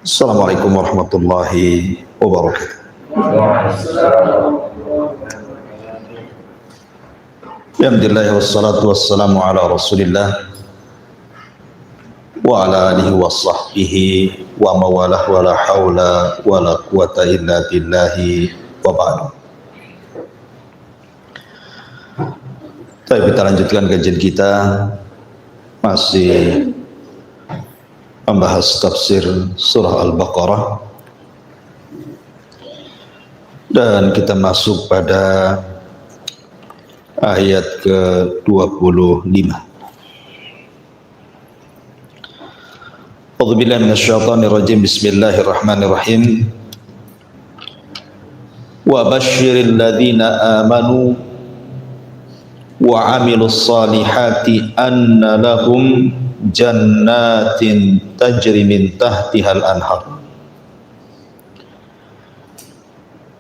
Assalamualaikum warahmatullahi wabarakatuh. Alhamdulillah wassalatu wassalamu ala Rasulillah wa ala alihi wa sahbihi wa mawalah wa la hawla wa la quwata illa billahi wa ba'du. Kita lanjutkan kajian kita, masih membahas tafsir surah Al-Baqarah, dan kita masuk pada ayat ke-25. A'udzubillahi minasyaitonir rajim. Bismillahirrahmanirrahim. Wa basyiril ladzina amanu wa 'amilus solihati anna lahum jannatin tajri min tahtihal anhar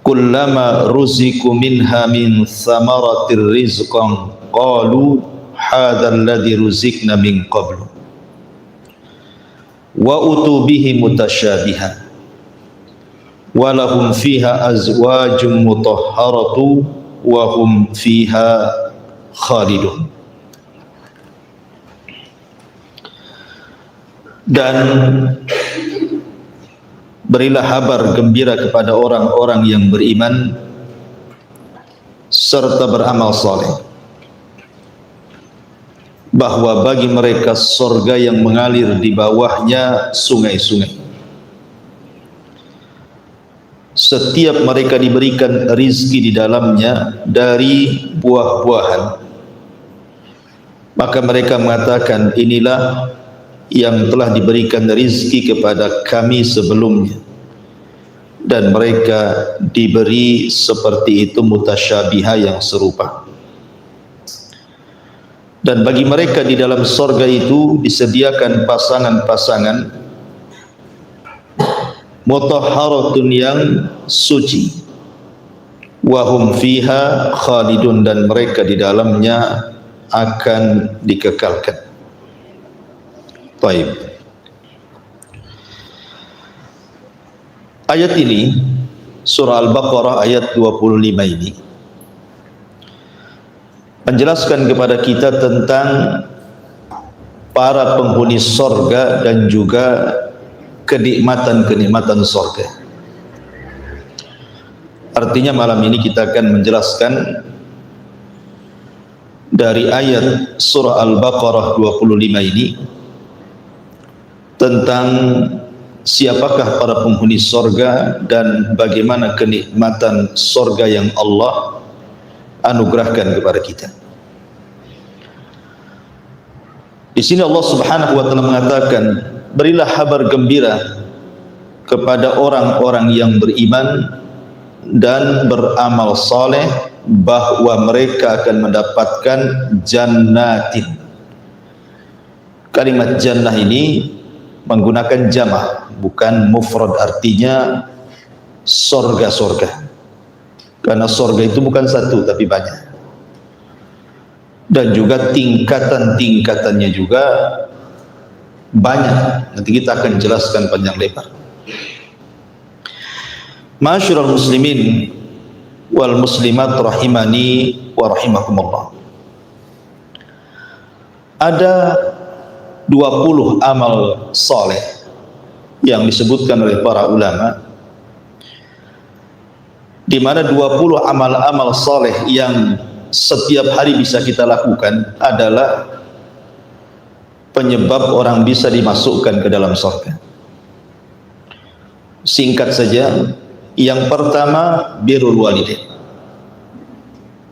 kullama ruziku minha min thamaratir rizqan qalu hadzal ladzi ruzikna min qablu wa utu bihi mutasyabihan wa lahum fiha azwajun mutahharatu wa hum fiha khalidun. Dan berilah kabar gembira kepada orang-orang yang beriman serta beramal saleh, bahwa bagi mereka surga yang mengalir di bawahnya sungai-sungai. Setiap mereka diberikan rizki di dalamnya dari buah-buahan, maka mereka mengatakan, inilah yang telah diberikan rizki kepada kami sebelumnya, dan mereka diberi seperti itu mutasyabiha yang serupa. Dan bagi mereka di dalam surga itu disediakan pasangan-pasangan mutahharatun yang suci, wa hum fiha khalidun, dan mereka di dalamnya akan dikekalkan. Baik. Ayat ini, surah Al-Baqarah ayat 25 ini menjelaskan kepada kita tentang para penghuni surga dan juga kenikmatan-kenikmatan surga. Artinya malam ini kita akan menjelaskan dari ayat surah Al-Baqarah 25 ini tentang siapakah para penghuni surga dan bagaimana kenikmatan surga yang Allah anugerahkan kepada kita. Di sini Allah Subhanahu wa taala mengatakan, berilah kabar gembira kepada orang-orang yang beriman dan beramal saleh bahwa mereka akan mendapatkan jannatin. Kalimat jannah ini menggunakan jamak, bukan mufrad, artinya sorga-sorga. Karena sorga itu bukan satu tapi banyak, dan juga tingkatan-tingkatannya juga banyak. Nanti kita akan jelaskan panjang lebar. Ma'asyiral muslimin wal muslimat rahimani wa rahimakumullah. Ada 20 amal saleh yang disebutkan oleh para ulama, di mana 20 amal-amal saleh yang setiap hari bisa kita lakukan adalah penyebab orang bisa dimasukkan ke dalam surga. Singkat saja, yang pertama birrul walidain,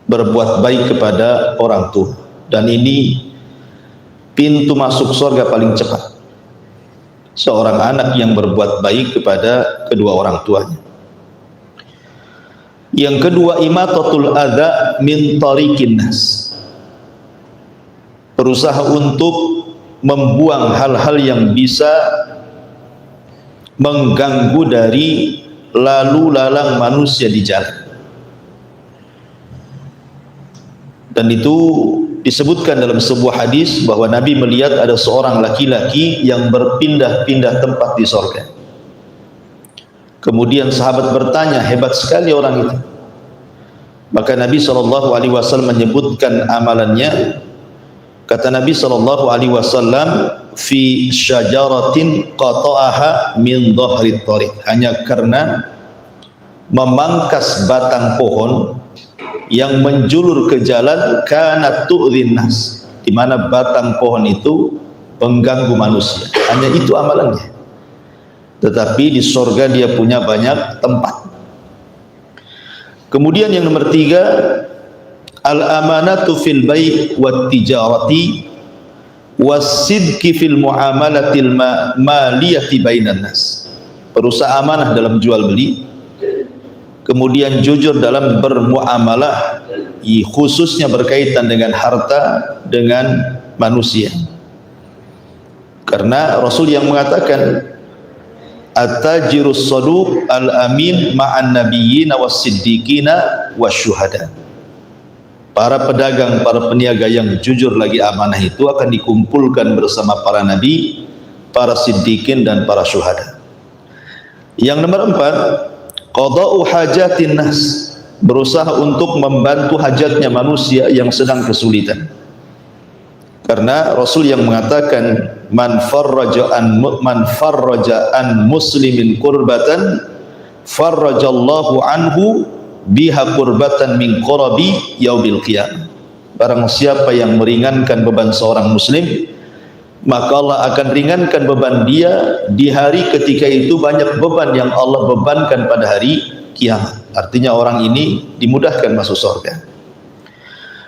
berbuat baik kepada orang tua, dan ini pintu masuk surga paling cepat. Seorang anak yang berbuat baik kepada kedua orang tuanya. Yang kedua, imatatul adza min tariqin nas, berusaha untuk membuang hal-hal yang bisa mengganggu dari lalu lalang manusia di jalan. Dan itu disebutkan dalam sebuah hadis bahwa Nabi melihat ada seorang laki-laki yang berpindah-pindah tempat di surga. Kemudian sahabat bertanya, hebat sekali orang itu. Maka Nabi SAW menyebutkan amalannya. Kata Nabi SAW, fi syajaratin qata'aha min dhahri thariq, hanya karena memangkas batang pohon yang menjulur ke jalan, kanat tu'dhin nas, di mana batang pohon itu pengganggu manusia. Hanya itu amalannya. Tetapi di surga dia punya banyak tempat. Kemudian yang nomor 3, al-amanatu fil bai' wat tijarati was-sidqi fil muamalatil maliyati bainan nas. Berusaha amanah dalam jual beli, kemudian jujur dalam bermuamalah, khususnya berkaitan dengan harta, dengan manusia. Karena Rasul yang mengatakan, at-tajirus saduq al-amin ma'an nabiyyina was-siddiqina wasyuhada. Para pedagang, para peniaga yang jujur lagi amanah itu akan dikumpulkan bersama para nabi, para siddiqin dan para syuhada. Yang nomor 4, qada'u hajatin nas, berusaha untuk membantu hajatnya manusia yang sedang kesulitan. Karena Rasul yang mengatakan, man farraja an muslimin kurbatan farrajallahu anhu biha kurbatan min qurabi yaumil qiyamah. Barang siapa yang meringankan beban seorang muslim, maka Allah akan ringankan beban dia di hari ketika itu banyak beban yang Allah bebankan pada hari kiamat. Artinya orang ini dimudahkan masuk surga.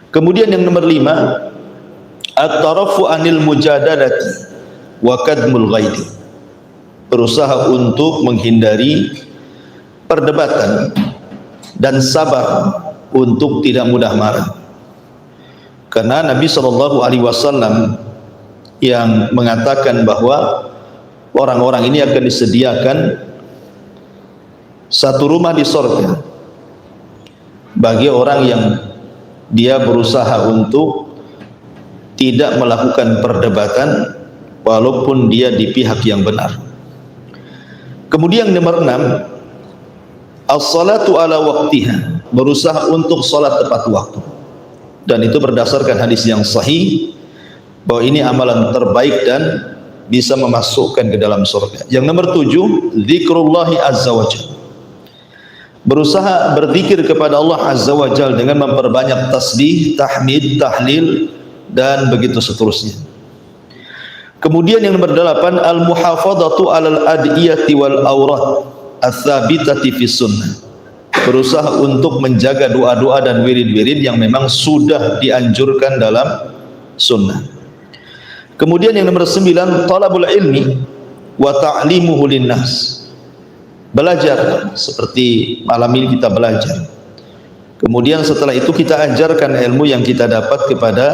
Kemudian yang nomor 5, at-tarafu anil mujadalati wa kadmul ghaidi, berusaha untuk menghindari perdebatan dan sabar untuk tidak mudah marah. Karena Nabi SAW yang mengatakan bahwa orang-orang ini akan disediakan satu rumah di surga bagi orang yang dia berusaha untuk tidak melakukan perdebatan walaupun dia di pihak yang benar. Kemudian nomor 6, as-salatu ala waqtiha, berusaha untuk salat tepat waktu. Dan itu berdasarkan hadis yang sahih bahwa ini amalan terbaik dan bisa memasukkan ke dalam surga. Yang nomor 7, zikrullahi azza wa jalla, berusaha berzikir kepada Allah azza wa jalla dengan memperbanyak tasbih, tahmid, tahlil dan begitu seterusnya. Kemudian yang nomor 8, al-muhafadhatu alal adiyati wal awrat ats-tsabitati fi sunnah, berusaha untuk menjaga doa-doa dan wirid-wirid yang memang sudah dianjurkan dalam sunnah. Kemudian yang nomor 9, talabul ilmi wa ta'limuhu linnas, belajar seperti malam ini kita belajar. Kemudian setelah itu kita ajarkan ilmu yang kita dapat kepada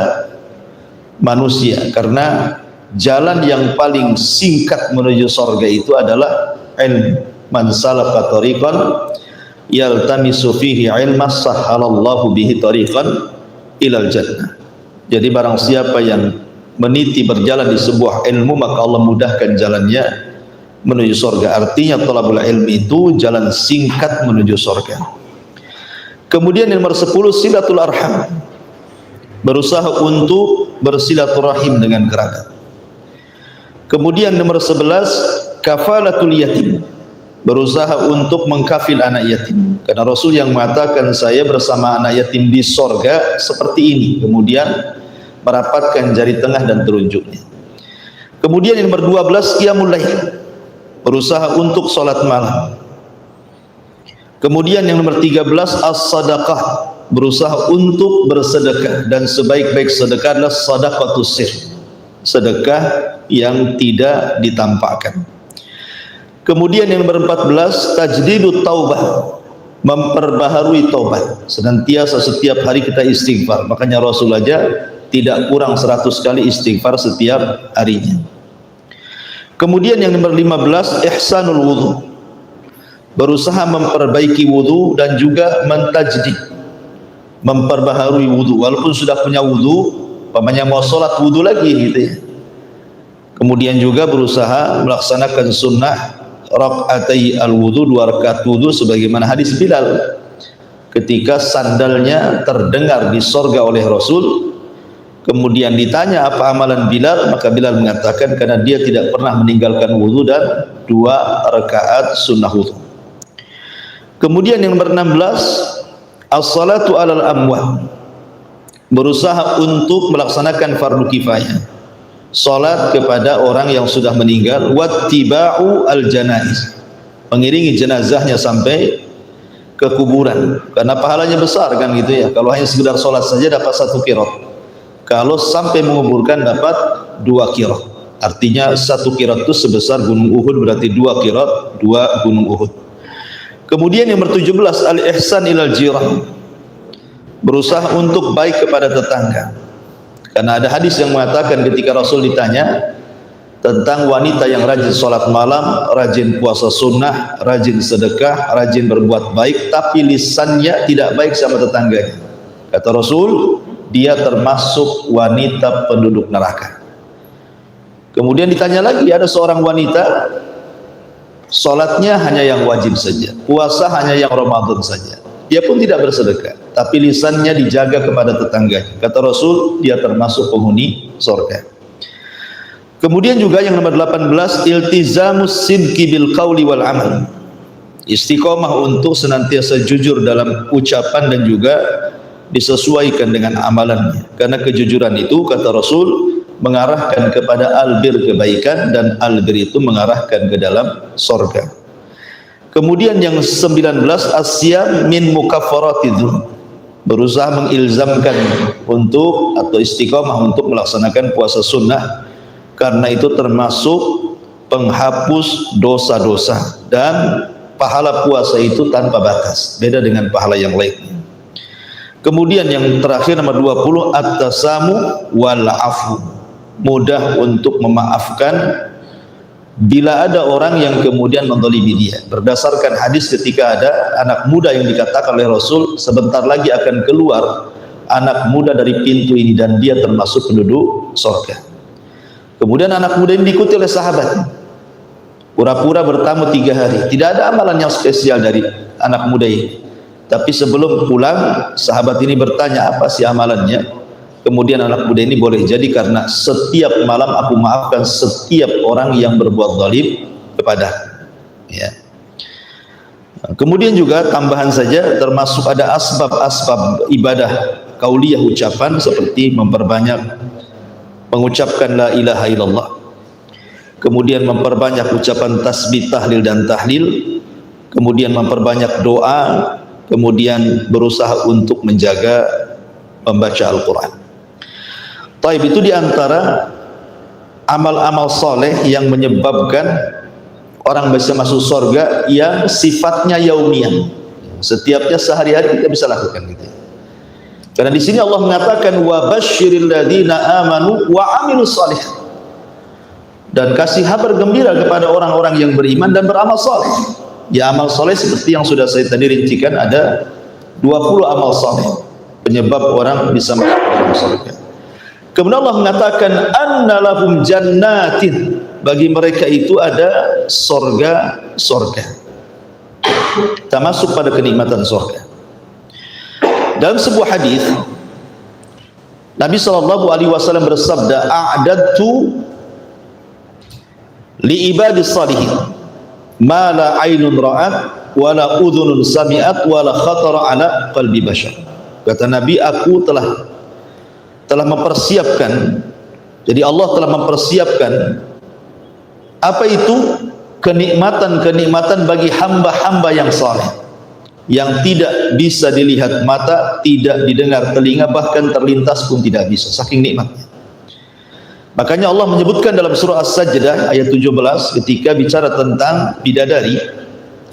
manusia, karena jalan yang paling singkat menuju surga itu adalah ilmu. Man salaka tariqan yaltamisu fihi ilman sahhalallahu bihi tariqan ilal jannah. Jadi barang siapa yang meniti berjalan di sebuah ilmu, maka Allah mudahkan jalannya menuju surga. Artinya talabul ilmi itu jalan singkat menuju surga. Kemudian yang nomor 10, silatul arham, berusaha untuk bersilaturahim dengan kerabat. Kemudian nomor 11, kafalatul yatim, berusaha untuk mengkafil anak yatim. Karena Rasul yang mengatakan, saya bersama anak yatim di sorga seperti ini, kemudian merapatkan jari tengah dan telunjuknya. Kemudian yang nomor 12, qiyamul lail, berusaha untuk sholat malam. Kemudian yang nomor 13, as-sadaqah, berusaha untuk bersedekah, dan sebaik-baik sedekah adalah sadaqatus sir, sedekah yang tidak ditampakkan. Kemudian yang nomor 14, tajdidut taubah, memperbaharui taubat. Senantiasa setiap hari kita istighfar. Makanya Rasul aja tidak kurang 100 kali istighfar setiap harinya. Kemudian yang nomor 15, ihsanul wudu, berusaha memperbaiki wudu dan juga mentajdid, memperbaharui wudu. Walaupun sudah punya wudu, umpamanya mau sholat wudu lagi gitu ya. Kemudian juga berusaha melaksanakan sunnah rakaatai al-wudu, 2 rakaat wudu, sebagaimana hadis Bilal ketika sandalnya terdengar di sorga oleh Rasul. Kemudian ditanya apa amalan Bilal, maka Bilal mengatakan karena dia tidak pernah meninggalkan wudu dan 2 rakaat sunnah wudu. Kemudian yang nomor 16, as-salatu alal amwat, berusaha untuk melaksanakan fardu kifayah, salat kepada orang yang sudah meninggal, wattiba'u al-janaiz, mengiringi jenazahnya sampai ke kuburan, karena pahalanya besar kan gitu ya. Kalau hanya sekedar salat saja dapat 1 qirat, kalau sampai menguburkan dapat 2 qirat. Artinya 1 qirat itu sebesar gunung Uhud, berarti 2 qirat 2 gunung Uhud. Kemudian yang ke-17, al-ihsan ilal jiran, berusaha untuk baik kepada tetangga. Karena ada hadis yang mengatakan ketika Rasul ditanya tentang wanita yang rajin sholat malam, rajin puasa sunnah, rajin sedekah, rajin berbuat baik, tapi lisannya tidak baik sama tetangganya. Kata Rasul, dia termasuk wanita penduduk neraka. Kemudian ditanya lagi, ada seorang wanita sholatnya hanya yang wajib saja, puasa hanya yang Ramadan saja, dia pun tidak bersedekah, tapi lisannya dijaga kepada tetangganya. Kata Rasul, dia termasuk penghuni surga. Kemudian juga yang nomor 18, iltizamus sidqi bil qauli wal amal, istiqomah untuk senantiasa jujur dalam ucapan dan juga disesuaikan dengan amalannya. Karena kejujuran itu, kata Rasul, mengarahkan kepada albir, kebaikan, dan albir itu mengarahkan ke dalam surga. Kemudian yang 19, asyam min mukaffaratidz dzunub, berusaha mengilzamkan untuk atau istiqomah untuk melaksanakan puasa sunnah, karena itu termasuk penghapus dosa-dosa, dan pahala puasa itu tanpa batas, beda dengan pahala yang lain. Kemudian yang terakhir nomor 20, at-tasamu wal afu, mudah untuk memaafkan bila ada orang yang kemudian menzalimi dia. Berdasarkan hadis ketika ada anak muda yang dikatakan oleh Rasul, sebentar lagi akan keluar anak muda dari pintu ini dan dia termasuk penduduk surga. Kemudian anak muda ini diikuti oleh sahabat, pura-pura bertamu 3 hari, tidak ada amalan yang spesial dari anak muda ini. Tapi sebelum pulang, sahabat ini bertanya, apa sih amalannya? Kemudian anak muda ini, boleh jadi karena setiap malam aku maafkan setiap orang yang berbuat zalim kepada. Ya. Kemudian juga tambahan saja, termasuk ada asbab-asbab ibadah kauliyah ucapan, seperti memperbanyak mengucapkan la ilaha illallah, kemudian memperbanyak ucapan tasbih, tahlil dan tahlil, kemudian memperbanyak doa, kemudian berusaha untuk menjaga membaca Al-Quran. Taib, itu diantara amal-amal soleh yang menyebabkan orang bisa masuk surga yang sifatnya yaumiyah, setiapnya sehari-hari kita bisa lakukan gitu. Karena di sini Allah mengatakan wa basyiril ladzina amanu wa amilus shalihat, dan kasih kabar gembira kepada orang-orang yang beriman dan beramal soleh. Ya, amal soleh seperti yang sudah saya tadi rincikan, ada 20 amal soleh penyebab orang bisa masuk dalam surga. Kemudian Allah mengatakan anna lahum jannatin, bagi mereka itu ada surga-surga. Kita masuk pada kenikmatan surga. Dalam sebuah hadis Nabi SAW bersabda, a'dadtu li ibadis salihin ma la ainun ra'at wa la udhunun sami'at wa la khatara ala qalbi bashar. Kata Nabi, aku telah mempersiapkan, jadi Allah telah mempersiapkan apa itu kenikmatan-kenikmatan bagi hamba-hamba yang saleh, yang tidak bisa dilihat mata, tidak didengar telinga, bahkan terlintas pun tidak bisa, saking nikmatnya. Makanya Allah menyebutkan dalam surah As-Sajdah ayat 17 ketika bicara tentang bidadari,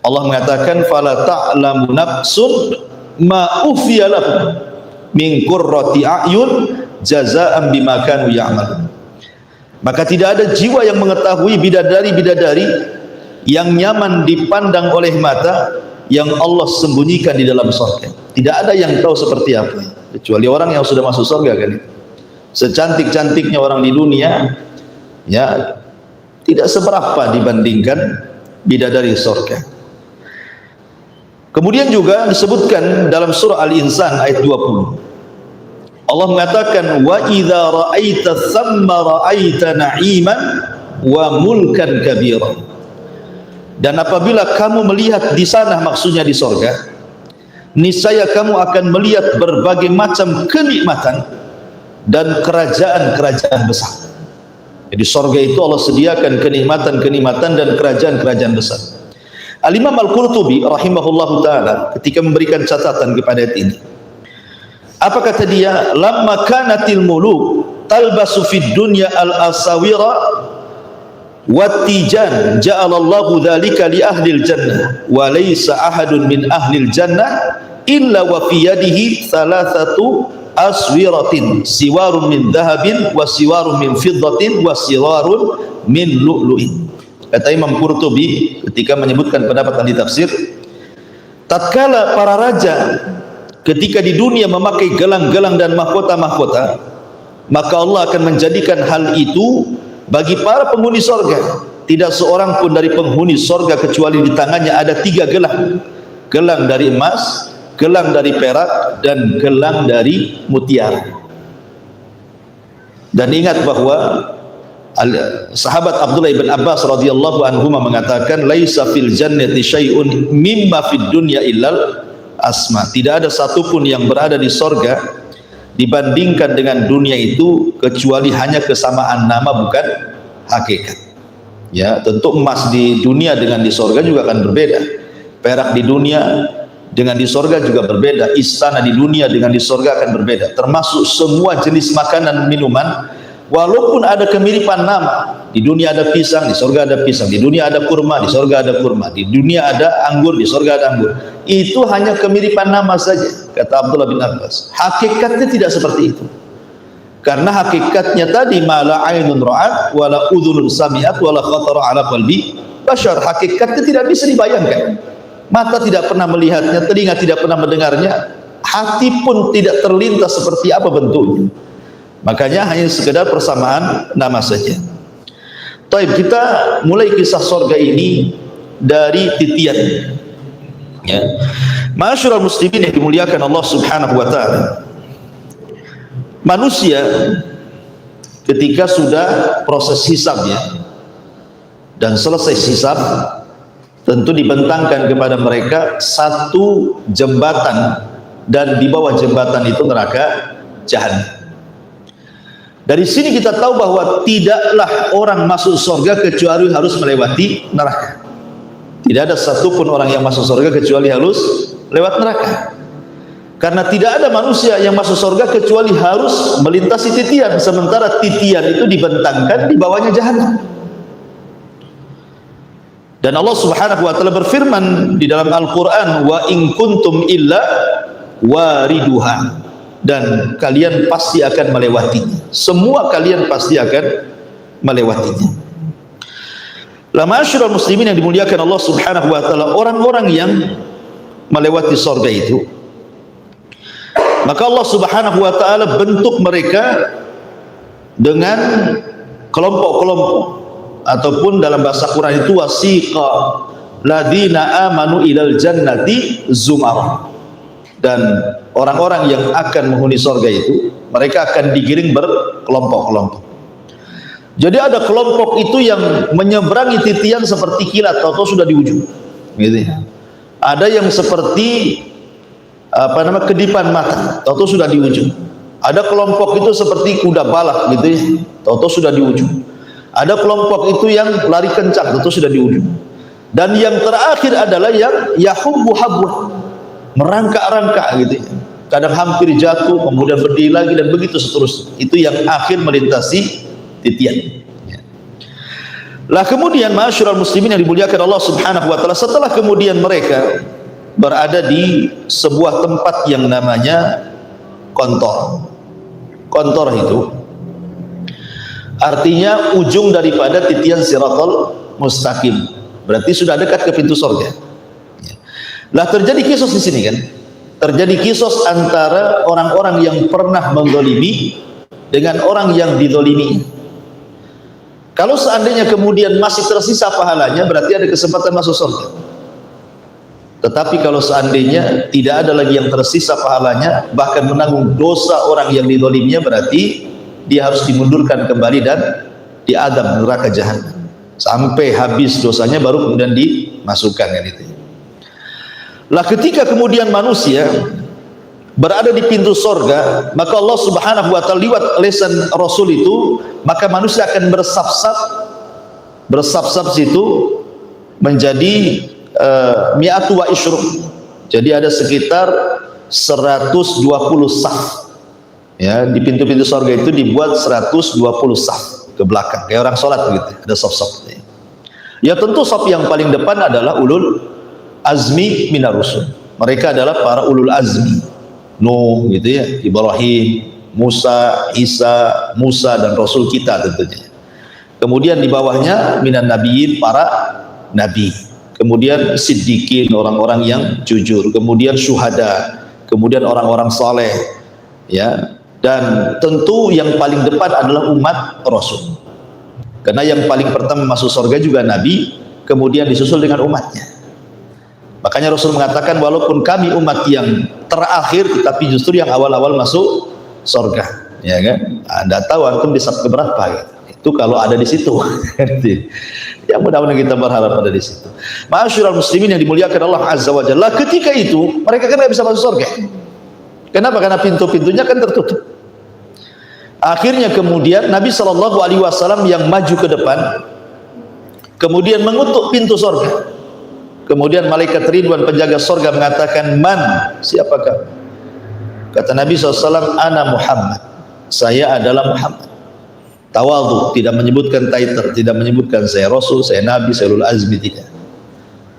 Allah mengatakan fala ta'lamu nafsun ma ufiya lahum min qurrati a'yun jazaa'an bima kanu ya'malun. Maka tidak ada jiwa yang mengetahui bidadari-bidadari yang nyaman dipandang oleh mata yang Allah sembunyikan di dalam surga. Tidak ada yang tahu seperti apa, kecuali orang yang sudah masuk surga kan. Secantik-cantiknya orang di dunia, ya tidak seberapa dibandingkan bidadari surga. Kemudian juga disebutkan dalam surah Al-Insan ayat 20. Allah mengatakan wa idza ra'aita thamma ra'aita na'iman wa mulkan kabira. Dan apabila kamu melihat di sana, maksudnya di surga, niscaya kamu akan melihat berbagai macam kenikmatan dan kerajaan-kerajaan besar. Jadi surga itu Allah sediakan kenikmatan-kenikmatan dan kerajaan-kerajaan besar. Al-Imam Al-Qurtubi rahimahullahu taala ketika memberikan catatan kepada ayat ini, apa kata dia? Lamma kanatil muluk talbasu fid dunya al-asawira wattijan ja'alallahu dzalika li ahlil jannah wa laysa ahadun min ahlil jannah illa wa fi yadihi thalathatu aswiratin siwarun min dhahabin wa siwarun min fiddatin wa siwarun min lu'lu'in. Kata Imam Qurtubi ketika menyebutkan pendapat ahli tafsir, tatkala para raja ketika di dunia memakai gelang-gelang dan mahkota-mahkota, maka Allah akan menjadikan hal itu bagi para penghuni sorga. Tidak seorang pun dari penghuni sorga kecuali di tangannya ada 3 gelang. Gelang dari emas, gelang dari perak, dan gelang dari mutiara. Dan ingat bahwa sahabat Abdullah bin Abbas radhiyallahu anhu mengatakan, laisa fil jannati syai'un mimma fid dunya illal asma. Tidak ada satupun yang berada di sorga dibandingkan dengan dunia itu kecuali hanya kesamaan nama, bukan hakikat. Ya, tentu emas di dunia dengan di sorga juga akan berbeda. Perak di dunia dengan di sorga juga berbeda. Istana di dunia dengan di sorga akan berbeda. Termasuk semua jenis makanan minuman, walaupun ada kemiripan nama. Di dunia ada pisang, di sorga ada pisang. Di dunia ada kurma, di sorga ada kurma. Di dunia ada anggur, di sorga ada anggur. Itu hanya kemiripan nama saja, kata Abdullah bin Abbas. Hakikatnya tidak seperti itu. Karena hakikatnya tadi mala ainun ra'at wala udhunun sami'at wala khatara ala qalbi bashar. Hakikatnya tidak bisa dibayangkan. Mata tidak pernah melihatnya, telinga tidak pernah mendengarnya, hati pun tidak terlintas seperti apa bentuknya. Makanya hanya sekedar persamaan nama saja. Taib, kita mulai kisah surga ini dari titian. Ya. Ma'asyiral muslimin yang dimuliakan Allah Subhanahu wa taala. Manusia ketika sudah proses hisabnya dan selesai hisab, tentu dibentangkan kepada mereka satu jembatan, dan di bawah jembatan itu neraka jahanam. Dari sini kita tahu bahwa tidaklah orang masuk surga kecuali harus melewati neraka. Tidak ada satupun orang yang masuk surga kecuali harus lewat neraka. Karena tidak ada manusia yang masuk surga kecuali harus melintasi titian. Sementara titian itu dibentangkan di bawahnya jahanam. Dan Allah Subhanahu wa taala berfirman di dalam Al-Qur'an, wa in kuntum illa wariduha. Dan kalian pasti akan melewatinya. Semua kalian pasti akan melewatinya. La ma'asyiral muslimin yang dimuliakan Allah Subhanahu wa taala, orang-orang yang melewati surga itu, maka Allah Subhanahu wa taala bentuk mereka dengan kelompok-kelompok, ataupun dalam bahasa Quran itu wasiqa ladina amanu ilal jannati zumara. Dan orang-orang yang akan menghuni surga itu, mereka akan digiring berkelompok-kelompok. Jadi ada kelompok itu yang menyeberangi titian seperti kilat, atau sudah di ujung, gitu ya. Ada yang seperti kedipan mata, atau sudah di ujung. Ada kelompok itu seperti kuda balak, gitu ya, atau sudah di ujung. Ada kelompok itu yang lari kencang, atau sudah di ujung. Dan yang terakhir adalah yang yahubbu habwa, merangkak-rangkak gitu ya. Kadang hampir jatuh, kemudian berdiri lagi, dan begitu seterusnya. Itu yang akhir melintasi titian. Lah kemudian ma'asyiral muslimin yang dimuliakan Allah Subhanahu wa taala, setelah kemudian mereka berada di sebuah tempat yang namanya kontor. Kontor itu artinya ujung daripada titian siratal mustaqim. Berarti sudah dekat ke pintu surga. Lah terjadi kisos di sini kan? Terjadi kisos antara orang-orang yang pernah mendolimi dengan orang yang didolimi. Kalau seandainya kemudian masih tersisa pahalanya, berarti ada kesempatan masuk surga. Tetapi kalau seandainya tidak ada lagi yang tersisa pahalanya, bahkan menanggung dosa orang yang didzalimnya, berarti dia harus dimundurkan kembali dan diadab neraka jahanam sampai habis dosanya, baru kemudian dimasukkan kan itu. Lah ketika kemudian manusia berada di pintu sorga, maka Allah Subhanahu wa ta'ala lewat lisan Rasul itu, maka manusia akan bersaf-saf situ menjadi mi'atu wa isyruk. Jadi ada sekitar 120 saf. Ya, di pintu-pintu sorga itu dibuat 120 saf ke belakang, kayak orang sholat begitu, ada saf-saf. Ya tentu saf yang paling depan adalah ulul azmi minar rusul. Mereka adalah para ulul azmi. Nuh gitu ya, Ibrahim, Musa, Isa, Musa dan Rasul kita tentunya. Kemudian di bawahnya minan nabiyyin, para nabi. Kemudian siddiqin, orang-orang yang jujur. Kemudian syuhada. Kemudian orang-orang saleh. Ya, dan tentu yang paling depan adalah umat Rasul. Karena yang paling pertama masuk surga juga nabi, kemudian disusul dengan umatnya. Makanya Rasul mengatakan, walaupun kami umat yang terakhir, tetapi justru yang awal-awal masuk surga. Ya kan? Anda tahu antum di saf keberapa gitu. Itu kalau ada di situ. Ya mudah-mudahan kita berharap ada di situ. Ma'asyiral muslimin yang dimuliakan Allah Azza wa Jalla, ketika itu mereka kan tidak bisa masuk surga. Kenapa? Karena pintu-pintunya kan tertutup. Akhirnya kemudian Nabi SAW yang maju ke depan, kemudian mengutuk pintu surga. Kemudian malaikat Ridwan penjaga surga mengatakan, man, siapakah? Kata Nabi SAW, ana Muhammad, saya adalah Muhammad. Tawadhu, tidak menyebutkan title, tidak menyebutkan saya Rasul, saya Nabi, saya ulul azmi, tidak.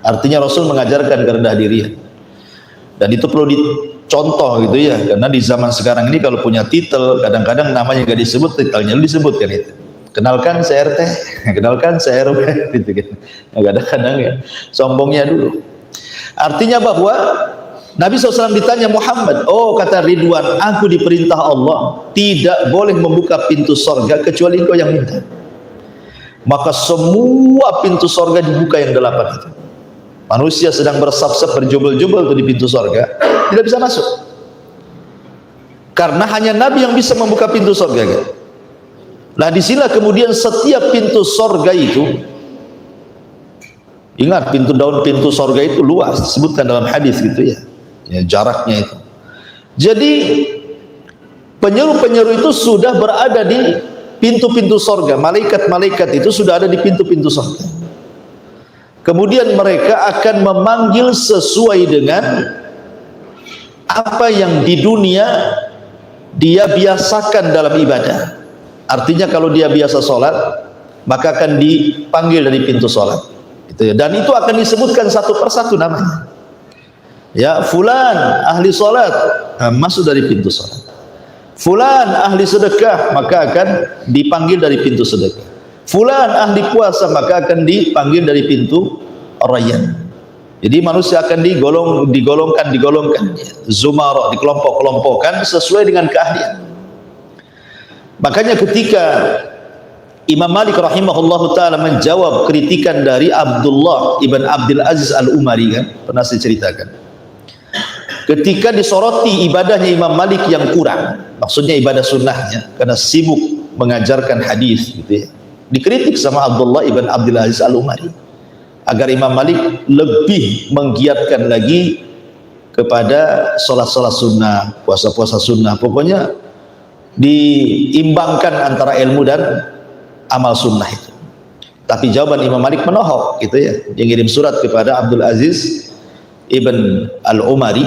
Artinya Rasul mengajarkan kerendah dirian. Dan itu perlu dicontoh gitu ya, karena di zaman sekarang ini kalau punya titel, kadang-kadang namanya gak disebut, titelnya disebutkan itu. Kenalkan saya RT, kenalkan saya RW, gitu kan. Kadang-kadang ya, sombongnya dulu. Artinya bahwa Nabi SAW ditanya, Muhammad, oh kata Ridwan, aku diperintah Allah tidak boleh membuka pintu sorga kecuali engkau yang minta. Maka semua pintu sorga dibuka yang 8 itu. Manusia sedang bersaf-saf berjubel-jubel di pintu sorga, tidak bisa masuk. Karena hanya Nabi yang bisa membuka pintu sorga gitu. Nah disinilah kemudian setiap pintu sorga itu, ingat pintu sorga itu luas, disebutkan dalam hadis gitu ya. Ya, jaraknya itu. Jadi penyeru-penyeru itu sudah berada di pintu-pintu sorga. Malaikat-malaikat itu sudah ada di pintu-pintu sorga. Kemudian mereka akan memanggil sesuai dengan apa yang di dunia dia biasakan dalam ibadah. Artinya kalau dia biasa sholat, maka akan dipanggil dari pintu sholat. Itu ya. Dan itu akan disebutkan satu persatu namanya. Ya, fulan ahli salat, masuk dari pintu salat. Fulan ahli sedekah, maka akan dipanggil dari pintu sedekah. Fulan ahli puasa, maka akan dipanggil dari pintu Rayyan. Jadi manusia akan digolongkan zumara, dikelompok-kelompokkan sesuai dengan keahlian. Makanya ketika Imam Malik rahimahullahu ta'ala menjawab kritikan dari Abdullah ibn Abdul Aziz al-Umari, kan pernah saya ceritakan, ketika disoroti ibadahnya Imam Malik yang kurang, maksudnya ibadah sunnahnya, karena sibuk mengajarkan hadis gitu ya, dikritik sama Abdullah ibn Abdul Aziz al-Umari agar Imam Malik lebih menggiatkan lagi kepada sholat-sholat sunnah, puasa-puasa sunnah, pokoknya diimbangkan antara ilmu dan amal sunnah itu. Tapi jawaban Imam Malik menohok gitu ya, dia ngirim surat kepada Abdul Aziz ibn al-Umari,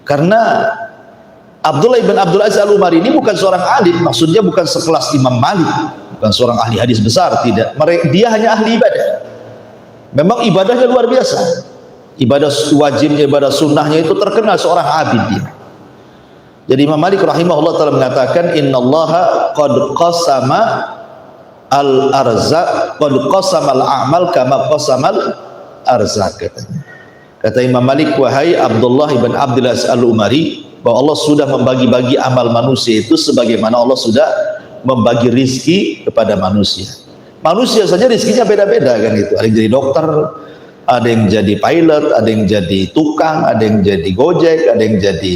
karena Abdullah ibn Abdul Aziz al-Umari ini bukan seorang alim, maksudnya bukan sekelas Imam Malik, bukan seorang ahli hadis besar, tidak. Dia hanya ahli ibadah. Memang ibadahnya luar biasa, ibadah wajibnya, ibadah sunnahnya itu terkenal, seorang abid dia. Jadi Imam Malik rahimahullah ta'ala mengatakan, innallaha qad qasama al-arzaq, qad qasama al-a'mal kama qasama al-arzaq, katanya. Kata Imam Malik, wahai Abdullah ibn Abdul Aziz al-Umari, bahwa Allah sudah membagi-bagi amal manusia itu sebagaimana Allah sudah membagi rizki kepada manusia. Manusia saja rezekinya beda-beda kan itu. Ada yang jadi dokter, ada yang jadi pilot, ada yang jadi tukang, ada yang jadi gojek, ada yang jadi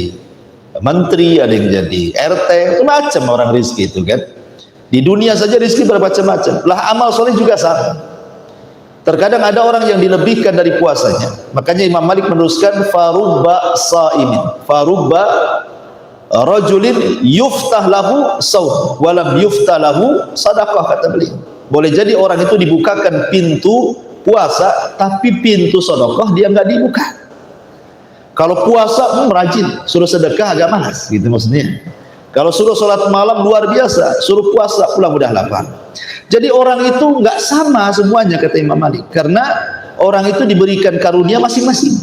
menteri, ada yang jadi RT, macam orang rezeki itu kan. Di dunia saja rezeki bermacam-macam. Lah amal soleh juga sama. Terkadang ada orang yang dilebihkan dari puasanya. Makanya Imam Malik meneruskan farubba saimin, farubba rajulin yuftah lahu saum walam yuftah lahu sadaqah, kata beliau. Boleh jadi orang itu dibukakan pintu puasa tapi pintu sedekah dia enggak dibuka. Kalau puasa rajin, suruh sedekah agak malas gitu maksudnya. Kalau suruh sholat malam luar biasa, suruh puasa pulang udah lapar. Jadi orang itu nggak sama semuanya, kata Imam Malik, karena orang itu diberikan karunia masing-masing.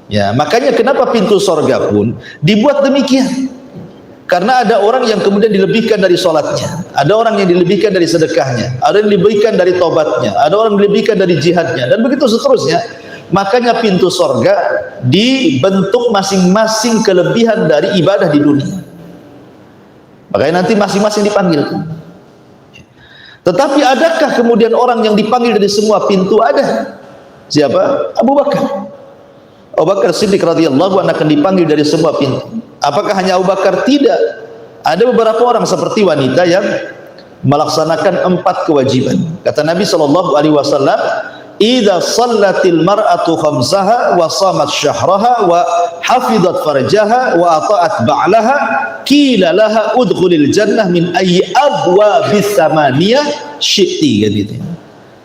Ya, makanya kenapa pintu sorga pun dibuat demikian. Karena ada orang yang kemudian dilebihkan dari sholatnya, ada orang yang dilebihkan dari sedekahnya, ada yang dilebihkan dari tobatnya, ada orang yang dilebihkan dari jihadnya, dan begitu seterusnya. Makanya pintu sorga dibentuk masing-masing kelebihan dari ibadah di dunia. Makanya nanti masing-masing dipanggil. Tetapi adakah kemudian orang yang dipanggil dari semua pintu? Ada. Siapa? Abu Bakar. Abu Bakar Siddiq radhiyallahu anhu akan dipanggil dari semua pintu. Apakah hanya Abu Bakar? Tidak. Ada beberapa orang seperti wanita yang melaksanakan 4 kewajiban. Kata Nabi SAW, idza shallatil mar'atu khamsaha wa shamat syahraha wa hafizat farjaha wa ata'at ba'laha qila laha udkhulil jannah min ayyi abwabis samaniyah syi'ti, gitu.